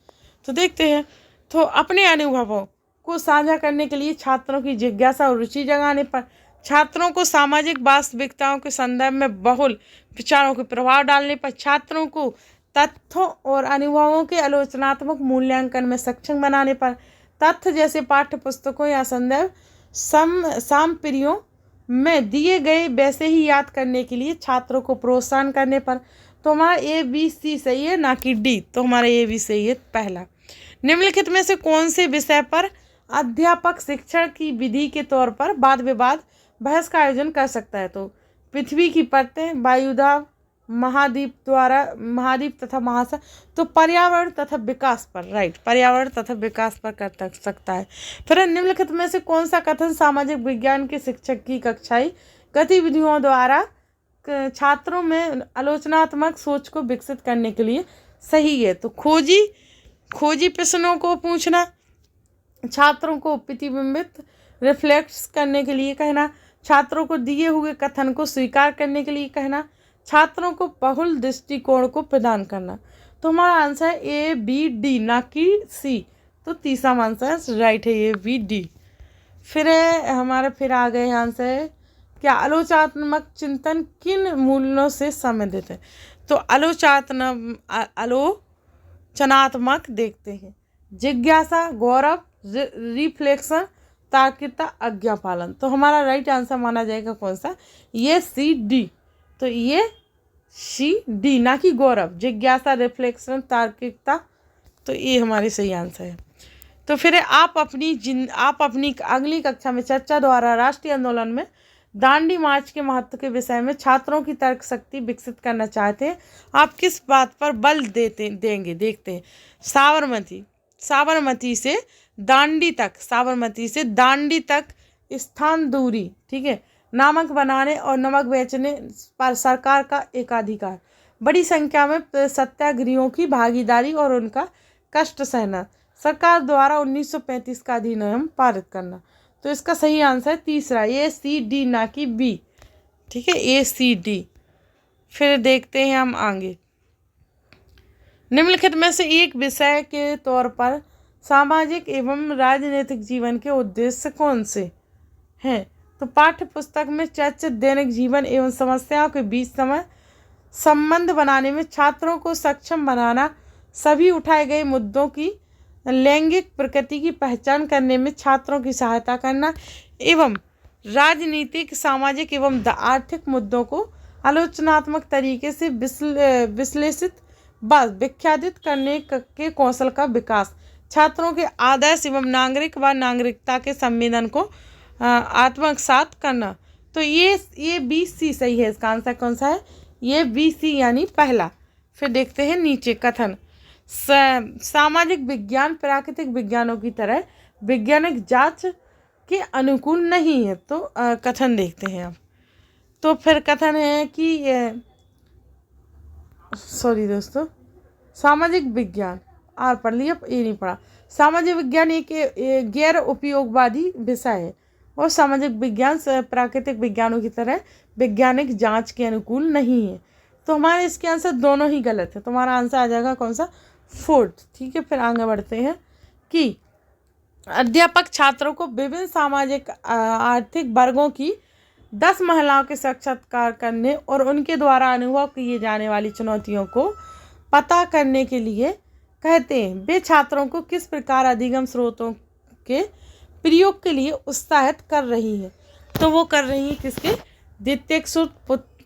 तो देखते हैं। तो अपने अनुभवों को साझा करने के लिए, छात्रों की जिज्ञासा और रुचि जगाने पर, छात्रों को सामाजिक वास्तविकताओं के संदर्भ में बहुल विचारों के प्रभाव डालने पर, छात्रों को तथ्यों और अनुभवों के आलोचनात्मक मूल्यांकन में सक्षम बनाने पर, तथ्य जैसे पाठ्य पुस्तकों या संदर्भ सामग्रियों में दिए गए वैसे ही याद करने के लिए छात्रों को प्रोत्साहन करने पर। तो हमारा ABC सही है, ना कि D। तो हमारा AB सही है पहला। निम्नलिखित में से कौन से विषय पर अध्यापक शिक्षण की विधि के तौर पर वाद विवाद बहस का आयोजन कर सकता है? तो पृथ्वी की परतें, वायुदाब, महाद्वीप तथा महासागर। तो पर्यावरण तथा विकास पर। राइट, पर्यावरण तथा विकास पर कर सकता है। फिर निम्नलिखित में से कौन सा कथन सामाजिक विज्ञान के शिक्षक की कक्षाई गतिविधियों द्वारा छात्रों में आलोचनात्मक सोच को विकसित करने के लिए सही है? तो खोजी प्रश्नों को पूछना, छात्रों को प्रतिबिंबित रिफ्लेक्ट्स करने के लिए कहना, छात्रों को दिए हुए कथन को स्वीकार करने के लिए कहना, छात्रों को बहुल दृष्टिकोण को प्रदान करना। तो हमारा आंसर है ए बी डी, ना कि सी। तो तीसरा आंसर राइट है ए बी डी। फिर फिर आ गए आंसर है क्या आलोचनात्मक चिंतन किन मूल्यों से संबंधित है। तो आलोचनात्मक देखते हैं, जिज्ञासा, गौरव, रिफ्लेक्शन, तार्किकता, आज्ञा पालन। तो हमारा राइट आंसर माना जाएगा कौन सा, ये सी डी। तो ये सी डी, ना कि गौरव, जिज्ञासा, रिफ्लेक्शन, तार्किकता। तो ये हमारे सही आंसर है। तो फिर आप अपनी अगली कक्षा में चर्चा द्वारा राष्ट्रीय आंदोलन में दांडी मार्च के महत्व के विषय में छात्रों की तर्क शक्ति विकसित करना चाहते हैं। आप किस बात पर बल देंगे देखते हैं। साबरमती से दांडी तक स्थान दूरी, ठीक है। नमक बनाने और नमक बेचने पर सरकार का एकाधिकार, बड़ी संख्या में सत्याग्रहियों की भागीदारी और उनका कष्ट सहना, सरकार द्वारा 1935 का अधिनियम पारित करना। तो इसका सही आंसर है तीसरा, ए सी डी, ना कि बी, ठीक है, ए सी डी। फिर देखते हैं हम आगे, निम्नलिखित में से एक विषय के तौर पर सामाजिक एवं राजनीतिक जीवन के उद्देश्य कौन से हैं। तो पाठ्य पुस्तक में चर्चित दैनिक जीवन एवं समस्याओं के बीच संबंध बनाने में छात्रों को सक्षम बनाना, सभी उठाए गए मुद्दों की लैंगिक प्रकृति की पहचान करने में छात्रों की सहायता करना, एवं राजनीतिक, सामाजिक एवं आर्थिक मुद्दों को आलोचनात्मक तरीके से विश्लेषित व व्याख्यात करने के कौशल का विकास, छात्रों के आदर्श एवं नागरिक व नागरिकता के संवेदन को आत्मसात करना। तो ये बी सी सही है। इसका आंसर कौन सा है, ये बी सी यानी पहला। फिर देखते हैं नीचे कथन, सामाजिक विज्ञान प्राकृतिक विज्ञानों की तरह वैज्ञानिक जांच के अनुकूल नहीं है। तो कथन देखते हैं अब। तो फिर कथन है कि सॉरी दोस्तों, सामाजिक विज्ञान आर पढ़ लिया, ये नहीं पढ़ा। सामाजिक विज्ञान एक गैर उपयोगवादी विषय है और सामाजिक विज्ञान प्राकृतिक विज्ञानों की तरह वैज्ञानिक जांच के अनुकूल नहीं है। तो हमारे इसके आंसर दोनों ही गलत है। तुम्हारा आंसर आ जाएगा कौन सा, फोर्थ, ठीक है। फिर आगे बढ़ते हैं कि अध्यापक छात्रों को विभिन्न सामाजिक आर्थिक वर्गों की 10 महिलाओं के साक्षात्कार करने और उनके द्वारा अनुभव किए जाने वाली चुनौतियों को पता करने के लिए कहते हैं। वे छात्रों को किस प्रकार अधिगम स्रोतों के प्रयोग के लिए उत्साहित कर रही है। तो वो कर रही है किसके, द्वितीयक स्रोत,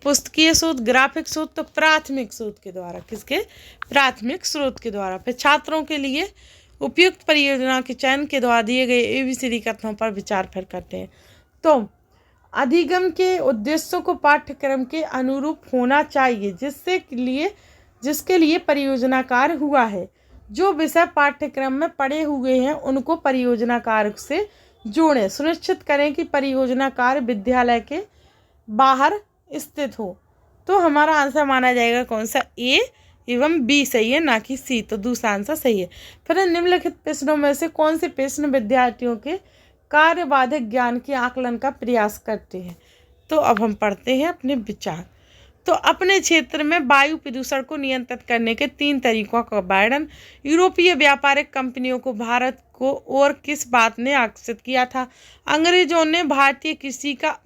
पुस्तकीय स्रोत, ग्राफिक स्रोत, तो प्राथमिक स्रोत के द्वारा, किसके, प्राथमिक स्रोत के द्वारा। फिर छात्रों के लिए उपयुक्त परियोजना के चयन के द्वारा दिए गए ABCD कथनों पर विचार फिर करते हैं। तो अधिगम के उद्देश्यों को पाठ्यक्रम के अनुरूप होना चाहिए, जिसके लिए परियोजना कार्य हुआ है। जो विषय पाठ्यक्रम में पढ़े हुए हैं उनको परियोजना कार्य से जोड़ें। सुनिश्चित करें कि परियोजना कार्य विद्यालय के बाहर स्थित हो। तो हमारा आंसर माना जाएगा कौन सा, ए एवं बी सही है, ना कि सी। तो दूसरा आंसर सही है। फिर निम्नलिखित प्रश्नों में से कौन से प्रश्न विद्यार्थियों के कार्यबाधक ज्ञान के आकलन का प्रयास करते हैं। तो अब हम पढ़ते हैं अपने विचार। तो अपने क्षेत्र में वायु प्रदूषण को नियंत्रित करने के 3 तरीकों का वर्णन। यूरोपीय व्यापारिक कंपनियों को भारत को और किस बात ने आकर्षित किया था। अंग्रेजों ने भारतीय कृषि का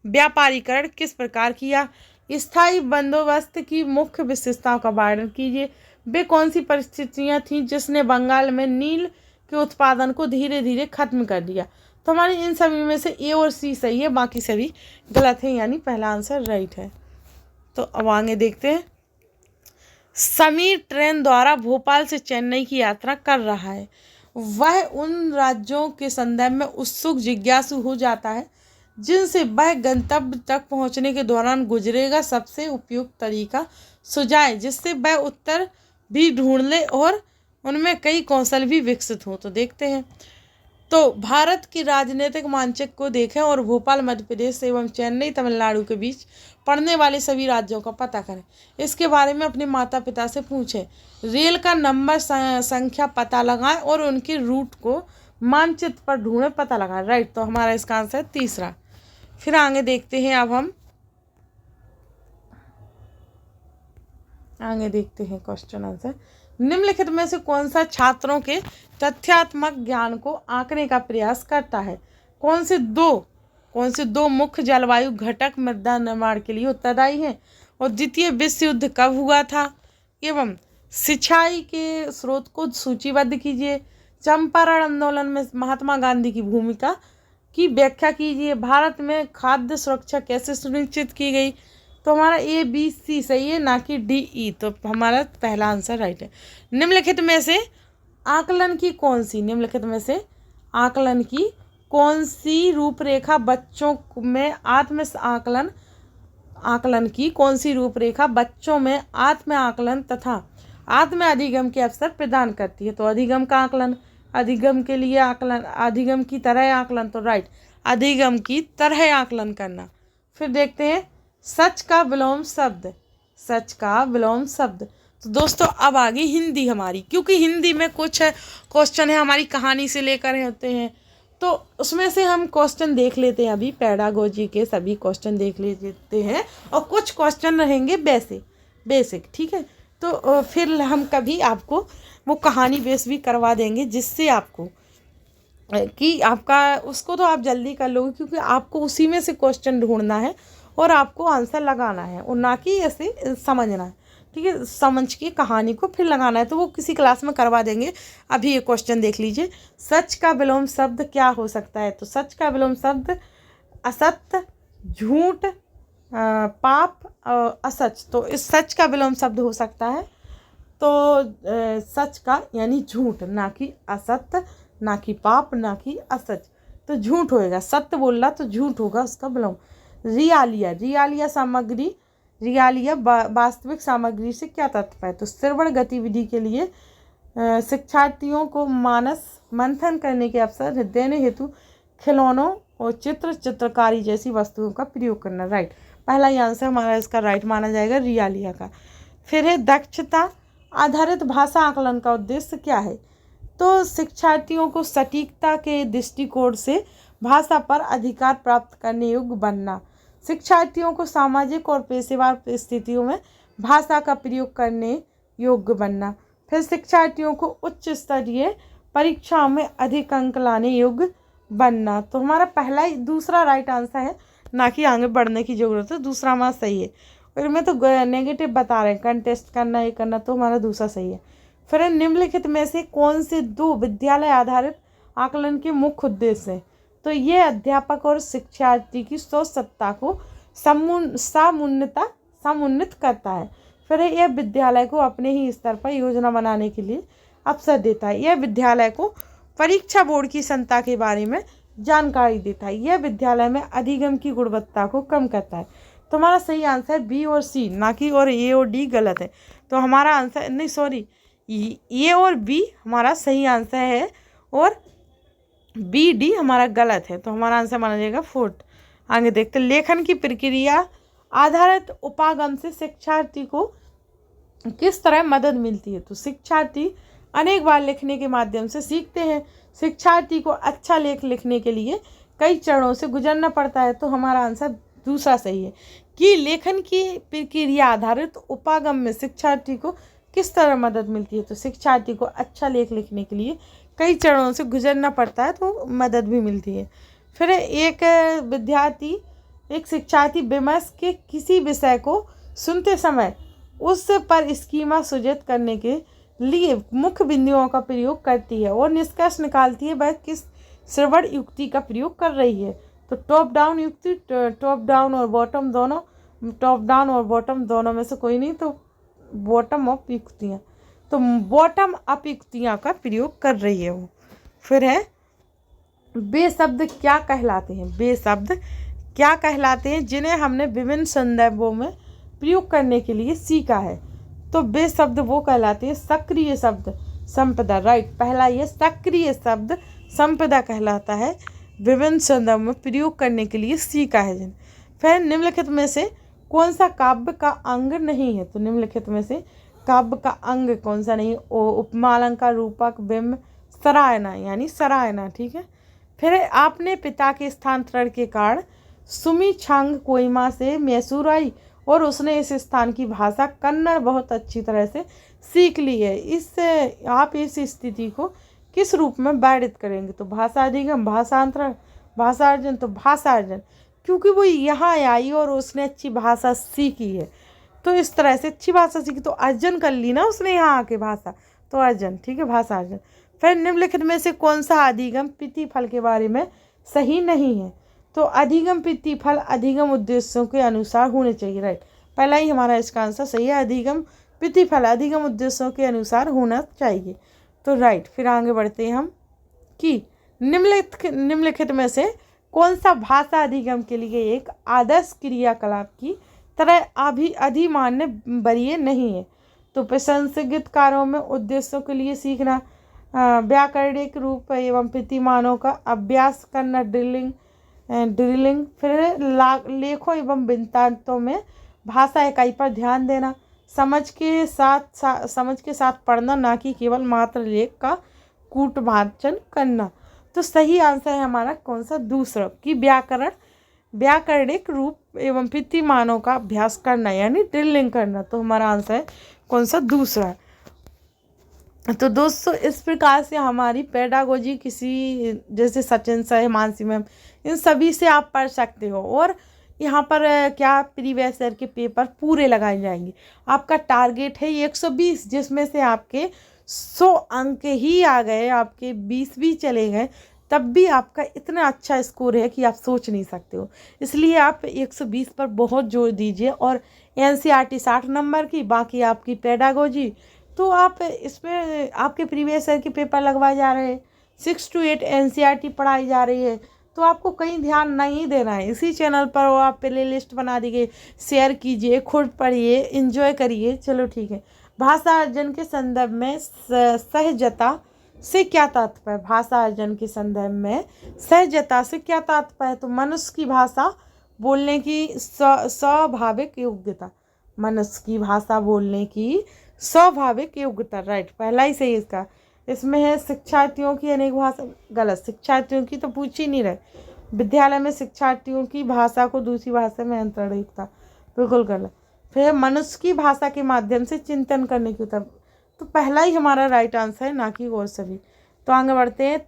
व्यापारीकरण किस प्रकार किया। स्थायी बंदोबस्त की मुख्य विशेषताओं का वर्णन कीजिए। वे कौन सी परिस्थितियां थीं जिसने बंगाल में नील के उत्पादन को धीरे धीरे खत्म कर दिया। तो हमारे इन सभी में से ए और सी सही है, बाकी सभी गलत हैं, यानी पहला आंसर राइट है। तो अब आगे देखते हैं। समीर ट्रेन द्वारा भोपाल से चेन्नई की यात्रा कर रहा है। वह उन राज्यों के संदर्भ में उत्सुक जिज्ञासु हो जाता है जिनसे वह गंतव्य तक पहुंचने के दौरान गुजरेगा। सबसे उपयुक्त तरीका सुझाएं जिससे वह उत्तर भी ढूंढ ले और उनमें कई कौशल भी विकसित हो। तो देखते हैं। तो भारत की राजनीतिक मानचित्र को देखें और भोपाल मध्य प्रदेश एवं चेन्नई तमिलनाडु के बीच पड़ने वाले सभी राज्यों का पता करें। इसके बारे में अपने माता पिता से पूछें। रेल का नंबर संख्या पता लगाएं और उनके रूट को मानचित्र पर ढूंढें, पता लगाएं। राइट, तो हमारा इसका आंसर है तीसरा। फिर आगे देखते हैं। अब हम आगे देखते हैं क्वेश्चन आंसर। निम्नलिखित में से कौन सा छात्रों के तथ्यात्मक ज्ञान को आंकने का प्रयास करता है? कौन से दो मुख्य जलवायु घटक मृदा निर्माण के लिए उत्तरदायी हैं? और द्वितीय विश्व युद्ध कब हुआ था? एवं सिंचाई के स्रोत को सूचीबद्ध कीजिए। चंपारण आंदोलन में महात्मा गांधी की भूमिका की व्याख्या कीजिए। भारत में खाद्य सुरक्षा कैसे सुनिश्चित की गई? तो हमारा ABC सही है, ना कि DE। तो हमारा पहला आंसर राइट है। निम्नलिखित में से आकलन की कौन सी रूपरेखा बच्चों में आत्म आकलन तथा आत्म अधिगम के अवसर प्रदान करती है? तो अधिगम का आकलन, अधिगम के लिए आकलन, अधिगम की तरह आकलन, तो राइट, अधिगम की तरह आकलन करना। फिर देखते हैं सच का विलोम शब्द। तो दोस्तों अब आ गई हिंदी हमारी, क्योंकि हिंदी में कुछ क्वेश्चन है हमारी कहानी से लेकर होते हैं, तो उसमें से हम क्वेश्चन देख लेते हैं। अभी पेडागोजी के सभी क्वेश्चन देख लेते हैं और कुछ क्वेश्चन रहेंगे बेसिक, ठीक है। तो फिर हम कभी आपको वो कहानी बेस भी करवा देंगे, जिससे आपको कि आपका उसको तो आप जल्दी कर लोगे, क्योंकि आपको उसी में से क्वेश्चन ढूंढना है और आपको आंसर लगाना है, और ना कि ऐसे समझना है, ठीक है। समझ के कहानी को फिर लगाना है, तो वो किसी क्लास में करवा देंगे। अभी ये क्वेश्चन देख लीजिए, सच का विलोम शब्द क्या हो सकता है? तो सच का विलोम शब्द असत्य, झूठ, पाप, असच। तो इस सच का विलोम शब्द हो सकता है तो सच का यानी झूठ, ना कि असत्य, ना कि पाप, ना कि असच। तो झूठ होएगा, सत्य बोल रहा तो झूठ होगा उसका विलोम। रियालिया वास्तविक सामग्री से क्या तात्पर्य है? तो श्रवण गतिविधि के लिए शिक्षार्थियों को मानस मंथन करने के अवसर देने हेतु खिलौनों और चित्रकारी जैसी वस्तुओं का प्रयोग करना। राइट, पहला ही आंसर हमारा इसका राइट माना जाएगा, रियालिया का। फिर है दक्षता आधारित भाषा आकलन का उद्देश्य क्या है? तो शिक्षार्थियों को सटीकता के दृष्टिकोण से भाषा पर अधिकार प्राप्त करने योग्य बनना, शिक्षार्थियों को सामाजिक और पेशेवर परिस्थितियों में भाषा का प्रयोग करने योग्य बनना, फिर शिक्षार्थियों को उच्च स्तरीय परीक्षाओं में अधिक अंक लाने योग्य बनना। तो हमारा दूसरा राइट आंसर है, ना कि आगे बढ़ने की ज़रूरत है, दूसरा हमारा सही है। और मैं तो नेगेटिव बता रहे हैं, कंटेस्ट करना ये करना, तो हमारा दूसरा सही है। फिर निम्नलिखित में से कौन से दो विद्यालय आधारित आकलन के मुख्य उद्देश्य हैं? तो ये अध्यापक और शिक्षार्थी की सोच सत्ता को समुन्नत करता है। फिर यह विद्यालय को अपने ही स्तर पर योजना बनाने के लिए अवसर देता है। यह विद्यालय को परीक्षा बोर्ड की क्षमता के बारे में जानकारी देता है। यह विद्यालय में अधिगम की गुणवत्ता को कम करता है। तो हमारा सही आंसर बी और सी, ना कि और ए और डी गलत है। तो हमारा आंसर नहीं, सॉरी, ए और बी हमारा सही आंसर है और बी डी हमारा गलत है। तो हमारा आंसर माना जाएगा 4। आगे देखते, लेखन की प्रक्रिया आधारित उपागम से शिक्षार्थी को किस तरह मदद मिलती है? तो शिक्षार्थी अनेक बार लिखने के माध्यम से सीखते हैं। शिक्षार्थी को अच्छा लेख लिखने के लिए कई चरणों से गुजरना पड़ता है। तो हमारा आंसर दूसरा सही है कि लेखन की प्रक्रिया आधारित उपागम में शिक्षार्थी को किस तरह मदद मिलती है? तो शिक्षार्थी को अच्छा लेख लिखने के लिए कई चरणों से गुजरना पड़ता है, तो मदद भी मिलती है। फिर एक शिक्षार्थी विमर्श के किसी विषय को सुनते समय उस पर स्कीमा सुजित करने के लिए मुख्य बिंदुओं का प्रयोग करती है और निष्कर्ष निकालती है वह किस श्रवण युक्ति का प्रयोग कर रही है। तो टॉप डाउन युक्ति, टॉप डाउन और बॉटम दोनों में से कोई नहीं, तो बॉटम अप युक्तियाँ, तो बॉटम अप युक्तियाँ का प्रयोग कर रही है वो। फिर है वे शब्द क्या कहलाते हैं जिन्हें हमने विभिन्न संदर्भों में प्रयोग करने के लिए सीखा है? तो वे शब्द वो कहलाते हैं सक्रिय शब्द संपदा। राइट, पहला ये सक्रिय शब्द संपदा कहलाता है, विभिन्न संदर्भ में प्रयोग करने के लिए सीखा है जिन। फिर निम्नलिखित में से कौन सा काव्य का अंग नहीं है? तो निम्नलिखित में से काव्य का अंग कौन सा नहीं? उपमा अलंकार, रूपक, बिंब, सराहना, ठीक है। फिर आपने पिता के स्थानांतरण के कारण सुमी छांग कोहिमा से मैसूर आई और उसने इस स्थान की भाषा कन्नड़ बहुत अच्छी तरह से सीख ली है। इससे आप इस स्थिति को किस रूप में वर्णित करेंगे? तो भाषा अधिगम, भाषांतरण, भाषा अर्जन। तो भाषा अर्जन, क्योंकि वो यहाँ आई और उसने अच्छी भाषा सीखी है, तो इस तरह से अच्छी भाषा सीखी तो अर्जन कर ली ना उसने यहाँ आके भाषा, तो अर्जन, ठीक है, भाषा अर्जन। फिर निम्नलिखित में से कौन सा अधिगम प्रतिफल के बारे में सही नहीं है? तो अधिगम प्रतिफल अधिगम उद्देश्यों के अनुसार होने चाहिए, राइट। पहला ही हमारा इसका आंसर सही है, अधिगम प्रतिफल अधिगम उद्देश्यों के अनुसार होना चाहिए, तो राइट। फिर आगे बढ़ते हैं हम कि निम्नलिखित में से कौन सा भाषा अधिगम के लिए एक आदर्श क्रियाकलाप की तरह अधिमान्य वरीय नहीं है? तो प्रशंसित कार्यों में उद्देश्यों के लिए सीखना, व्याकरणिक रूप एवं प्रतिमानों का अभ्यास करना, ड्रिलिंग। फिर लेखों एवं वृत्तांतों में भाषा इकाई पर ध्यान देना, समझ के साथ पढ़ना, ना कि केवल मात्र लेख का कूटवाचन करना। तो सही आंसर है हमारा कौन सा? दूसरा, कि व्याकरणिक रूप एवं प्रतिमानों का अभ्यास करना यानी ड्रिलिंग करना। तो हमारा आंसर है कौन सा? दूसरा। तो दोस्तों इस प्रकार से हमारी पेडागोजी किसी जैसे सचिन सर, हिमांशी मैम, इन सभी से आप पढ़ सकते हो। और यहाँ पर क्या प्रीवियस ईयर के पेपर पूरे लगाए जाएंगे। आपका टारगेट है 120, जिसमें से आपके 100 अंक ही आ गए, आपके 20 भी चले गए, तब भी आपका इतना अच्छा स्कोर है कि आप सोच नहीं सकते हो। इसलिए आप 120 पर बहुत जोर दीजिए। और NCERT 60 नंबर की, बाकी आपकी पेडागोजी, तो आप इसमें आपके प्रीवियस ईयर के पेपर लगवाए जा रहे हैं, 6 to 8 NCERT पढ़ाई जा रही है, तो आपको कहीं ध्यान नहीं देना है। इसी चैनल पर वो आप प्ले लिस्ट बना दीजिए, शेयर कीजिए, खुद पढ़िए, एंजॉय करिए। चलो ठीक है। भाषा अर्जन के संदर्भ में सहजता से क्या तात्पर्य? भाषा अर्जन के संदर्भ में सहजता से क्या तात्पर्य? तो मनुष्य की भाषा बोलने की स्वाभाविक योग्यता, मनुष्य की भाषा बोलने की स्वाभाविक योग्यता, राइट, पहला ही सही इसका। इसमें है शिक्षार्थियों की अनेक भाषा, गलत, शिक्षार्थियों की तो पूछ ही नहीं रहे। विद्यालय में शिक्षार्थियों की भाषा को दूसरी भाषा में अंतर्निहितता, बिल्कुल गलत। फिर मनुष्य की भाषा के माध्यम से चिंतन करने की तरफ, तो पहला ही हमारा राइट आंसर है, ना कि और सभी। तो आगे बढ़ते हैं।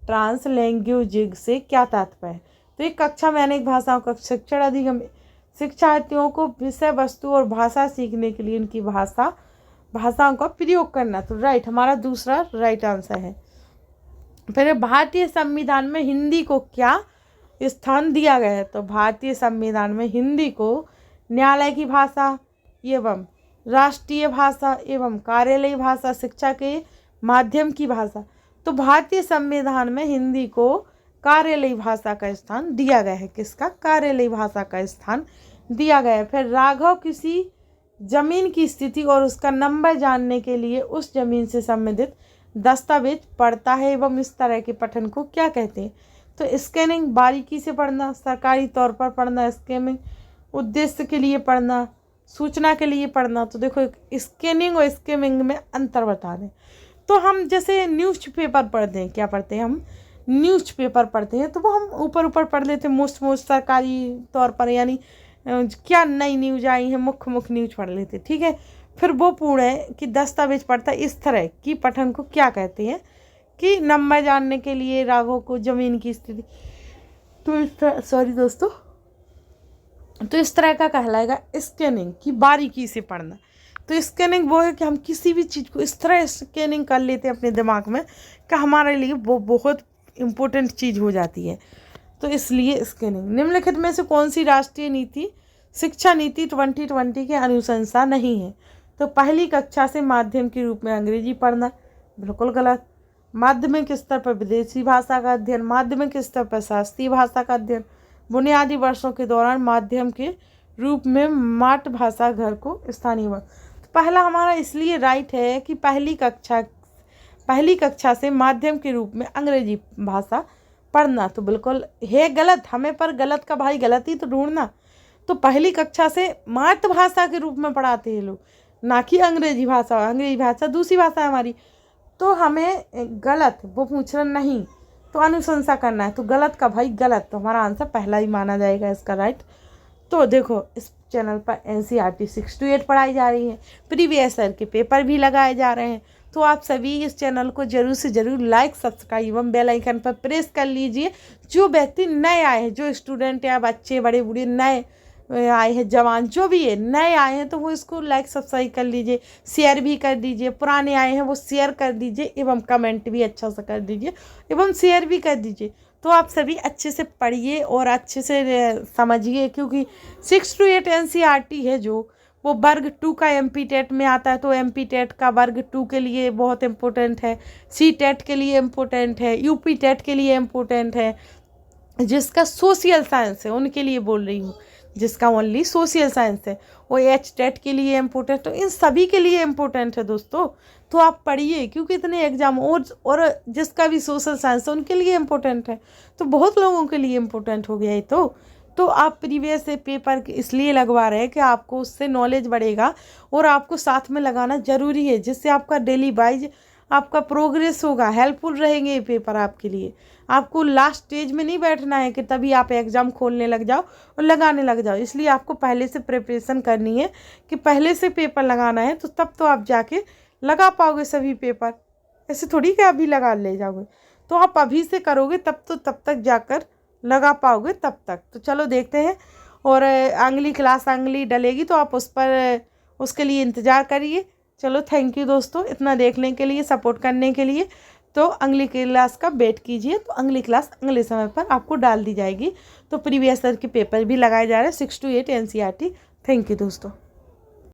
ट्रांसलैंग्वेजिंग से क्या तात्पर्य? तो एक कक्षा में अनेक भाषाओं का शिक्षण अधिगम, शिक्षार्थियों को विषय वस्तु और भाषा सीखने के लिए उनकी भाषाओं का प्रयोग करना। तो राइट, हमारा दूसरा राइट आंसर है। फिर भारतीय संविधान में हिंदी को क्या स्थान दिया गया है? तो भारतीय संविधान में हिंदी को न्यायालय की भाषा एवं राष्ट्रीय भाषा एवं कार्यालयी भाषा, शिक्षा के माध्यम की भाषा। तो भारतीय संविधान में हिंदी को कार्यालयी भाषा का स्थान दिया गया है। किसका? कार्यालयी भाषा का स्थान दिया गया है। फिर राघव किसी जमीन की स्थिति और उसका नंबर जानने के लिए उस जमीन से संबंधित दस्तावेज पढ़ता है एवं इस तरह के पठन को क्या कहते हैं? तो स्कैनिंग, बारीकी से पढ़ना, सरकारी तौर पर पढ़ना, स्कैनिंग, उद्देश्य के लिए पढ़ना, सूचना के लिए पढ़ना। तो देखो स्कैनिंग और स्कैमिंग में अंतर बता दें। तो हम जैसे न्यूज़पेपर पढ़ते हैं, क्या पढ़ते हैं हम? न्यूज़पेपर पढ़ते हैं, तो वो हम ऊपर पढ़ लेते हैं, मोस्ट सरकारी तौर पर, यानी क्या नई न्यूज आई है, मुख्य न्यूज पढ़ लेते, ठीक है। फिर वो पूर्ण है कि दस्तावेज पढ़ता है, इस तरह की पठन को क्या कहते हैं? कि नंबर जानने के लिए राघव को जमीन की स्थिति, तो सॉरी दोस्तों, तो इस तरह का कहलाएगा स्कैनिंग, की बारीकी से पढ़ना। तो स्कैनिंग वो है कि हम किसी भी चीज़ को इस तरह स्कैनिंग कर लेते हैं अपने दिमाग में कि हमारे लिए वो बहुत इम्पोर्टेंट चीज़ हो जाती है, तो इसलिए स्कैनिंग। निम्नलिखित में से कौन सी राष्ट्रीय नीति शिक्षा नीति 2020 के अनुशंसा नहीं है? तो पहली कक्षा से माध्यम के रूप में अंग्रेजी पढ़ना, बिल्कुल गलत। माध्यमिक स्तर पर विदेशी भाषा का अध्ययन, माध्यमिक स्तर पर शास्त्रीय भाषा का अध्ययन, बुनियादी वर्षों के दौरान माध्यम के रूप में मातृभाषा घर को स्थानीय भाषा। तो पहला हमारा इसलिए राइट है कि पहली कक्षा से माध्यम के रूप में अंग्रेजी भाषा पढ़ना, तो बिल्कुल है गलत। हमें पर गलत का भाई गलत ही तो ढूंढना। तो पहली कक्षा से मातृभाषा के रूप में पढ़ाते हैं लोग, ना कि अंग्रेजी भाषा। अंग्रेजी भाषा दूसरी भाषा है हमारी, तो हमें गलत वो पूछना नहीं, तो अनुशंसा करना है, तो गलत का भाई गलत। तो हमारा आंसर पहला ही माना जाएगा इसका राइट। तो देखो इस चैनल पर NCERT 6 to 8 पढ़ाई जा रही है, प्रीवियस ईयर के पेपर भी लगाए जा रहे हैं। तो आप सभी इस चैनल को जरूर से जरूर लाइक, सब्सक्राइब एवं बेल आइकन पर प्रेस कर लीजिए। जो व्यक्ति नए आए हैं, जो स्टूडेंट या बच्चे बड़े बूढ़े नए आए हैं, जवान जो भी है नए आए हैं, तो वो इसको लाइक सब्सक्राइब कर लीजिए, शेयर भी कर दीजिए। पुराने आए हैं वो शेयर कर दीजिए एवं कमेंट भी अच्छा सा कर दीजिए एवं शेयर भी कर दीजिए। तो आप सभी अच्छे से पढ़िए और अच्छे से समझिए, क्योंकि 6 to 8 NCERT है जो वो वर्ग 2 का MP टेट में आता है। तो MP टेट का वर्ग 2 के लिए बहुत इम्पोर्टेंट है, C टेट के लिए इम्पोर्टेंट है, UP टेट के लिए इम्पोर्टेंट है। जिसका सोशल साइंस है उनके लिए बोल रही हूँ, जिसका ओनली सोशल साइंस है वो H टेट के लिए इम्पोर्टेंट, तो इन सभी के लिए इम्पोर्टेंट है दोस्तों। तो आप पढ़िए, क्योंकि इतने एग्जाम और जिसका भी सोशल साइंस है उनके लिए इम्पोर्टेंट है, तो बहुत लोगों के लिए इम्पोर्टेंट हो गया है। तो आप प्रीवियस से पेपर इसलिए लगवा रहे हैं कि आपको उससे नॉलेज बढ़ेगा और आपको साथ में लगाना ज़रूरी है, जिससे आपका डेली वाइज आपका प्रोग्रेस होगा, हेल्पफुल रहेंगे ये पेपर आपके लिए। आपको लास्ट स्टेज में नहीं बैठना है कि तभी आप एग्ज़ाम खोलने लग जाओ और लगाने लग जाओ। इसलिए आपको पहले से प्रिपरेशन करनी है कि पहले से पेपर लगाना है, तो तब तो आप जाके लगा पाओगे सभी पेपर। ऐसे थोड़ी कि अभी लगा ले जाओगे, तो आप अभी से करोगे तब तक जाकर लगा पाओगे तब तक। तो चलो देखते हैं, और अगली क्लास अगली डलेगी तो आप उस पर उसके लिए इंतज़ार करिए। चलो थैंक यू दोस्तों, इतना देखने के लिए, सपोर्ट करने के लिए। तो अगली क्लास का वेट कीजिए, तो अगली क्लास अगले समय पर आपको डाल दी जाएगी। तो प्रीवियस ईयर के पेपर भी लगाए जा रहे हैं 6 to 8 NCERT। थैंक यू दोस्तों।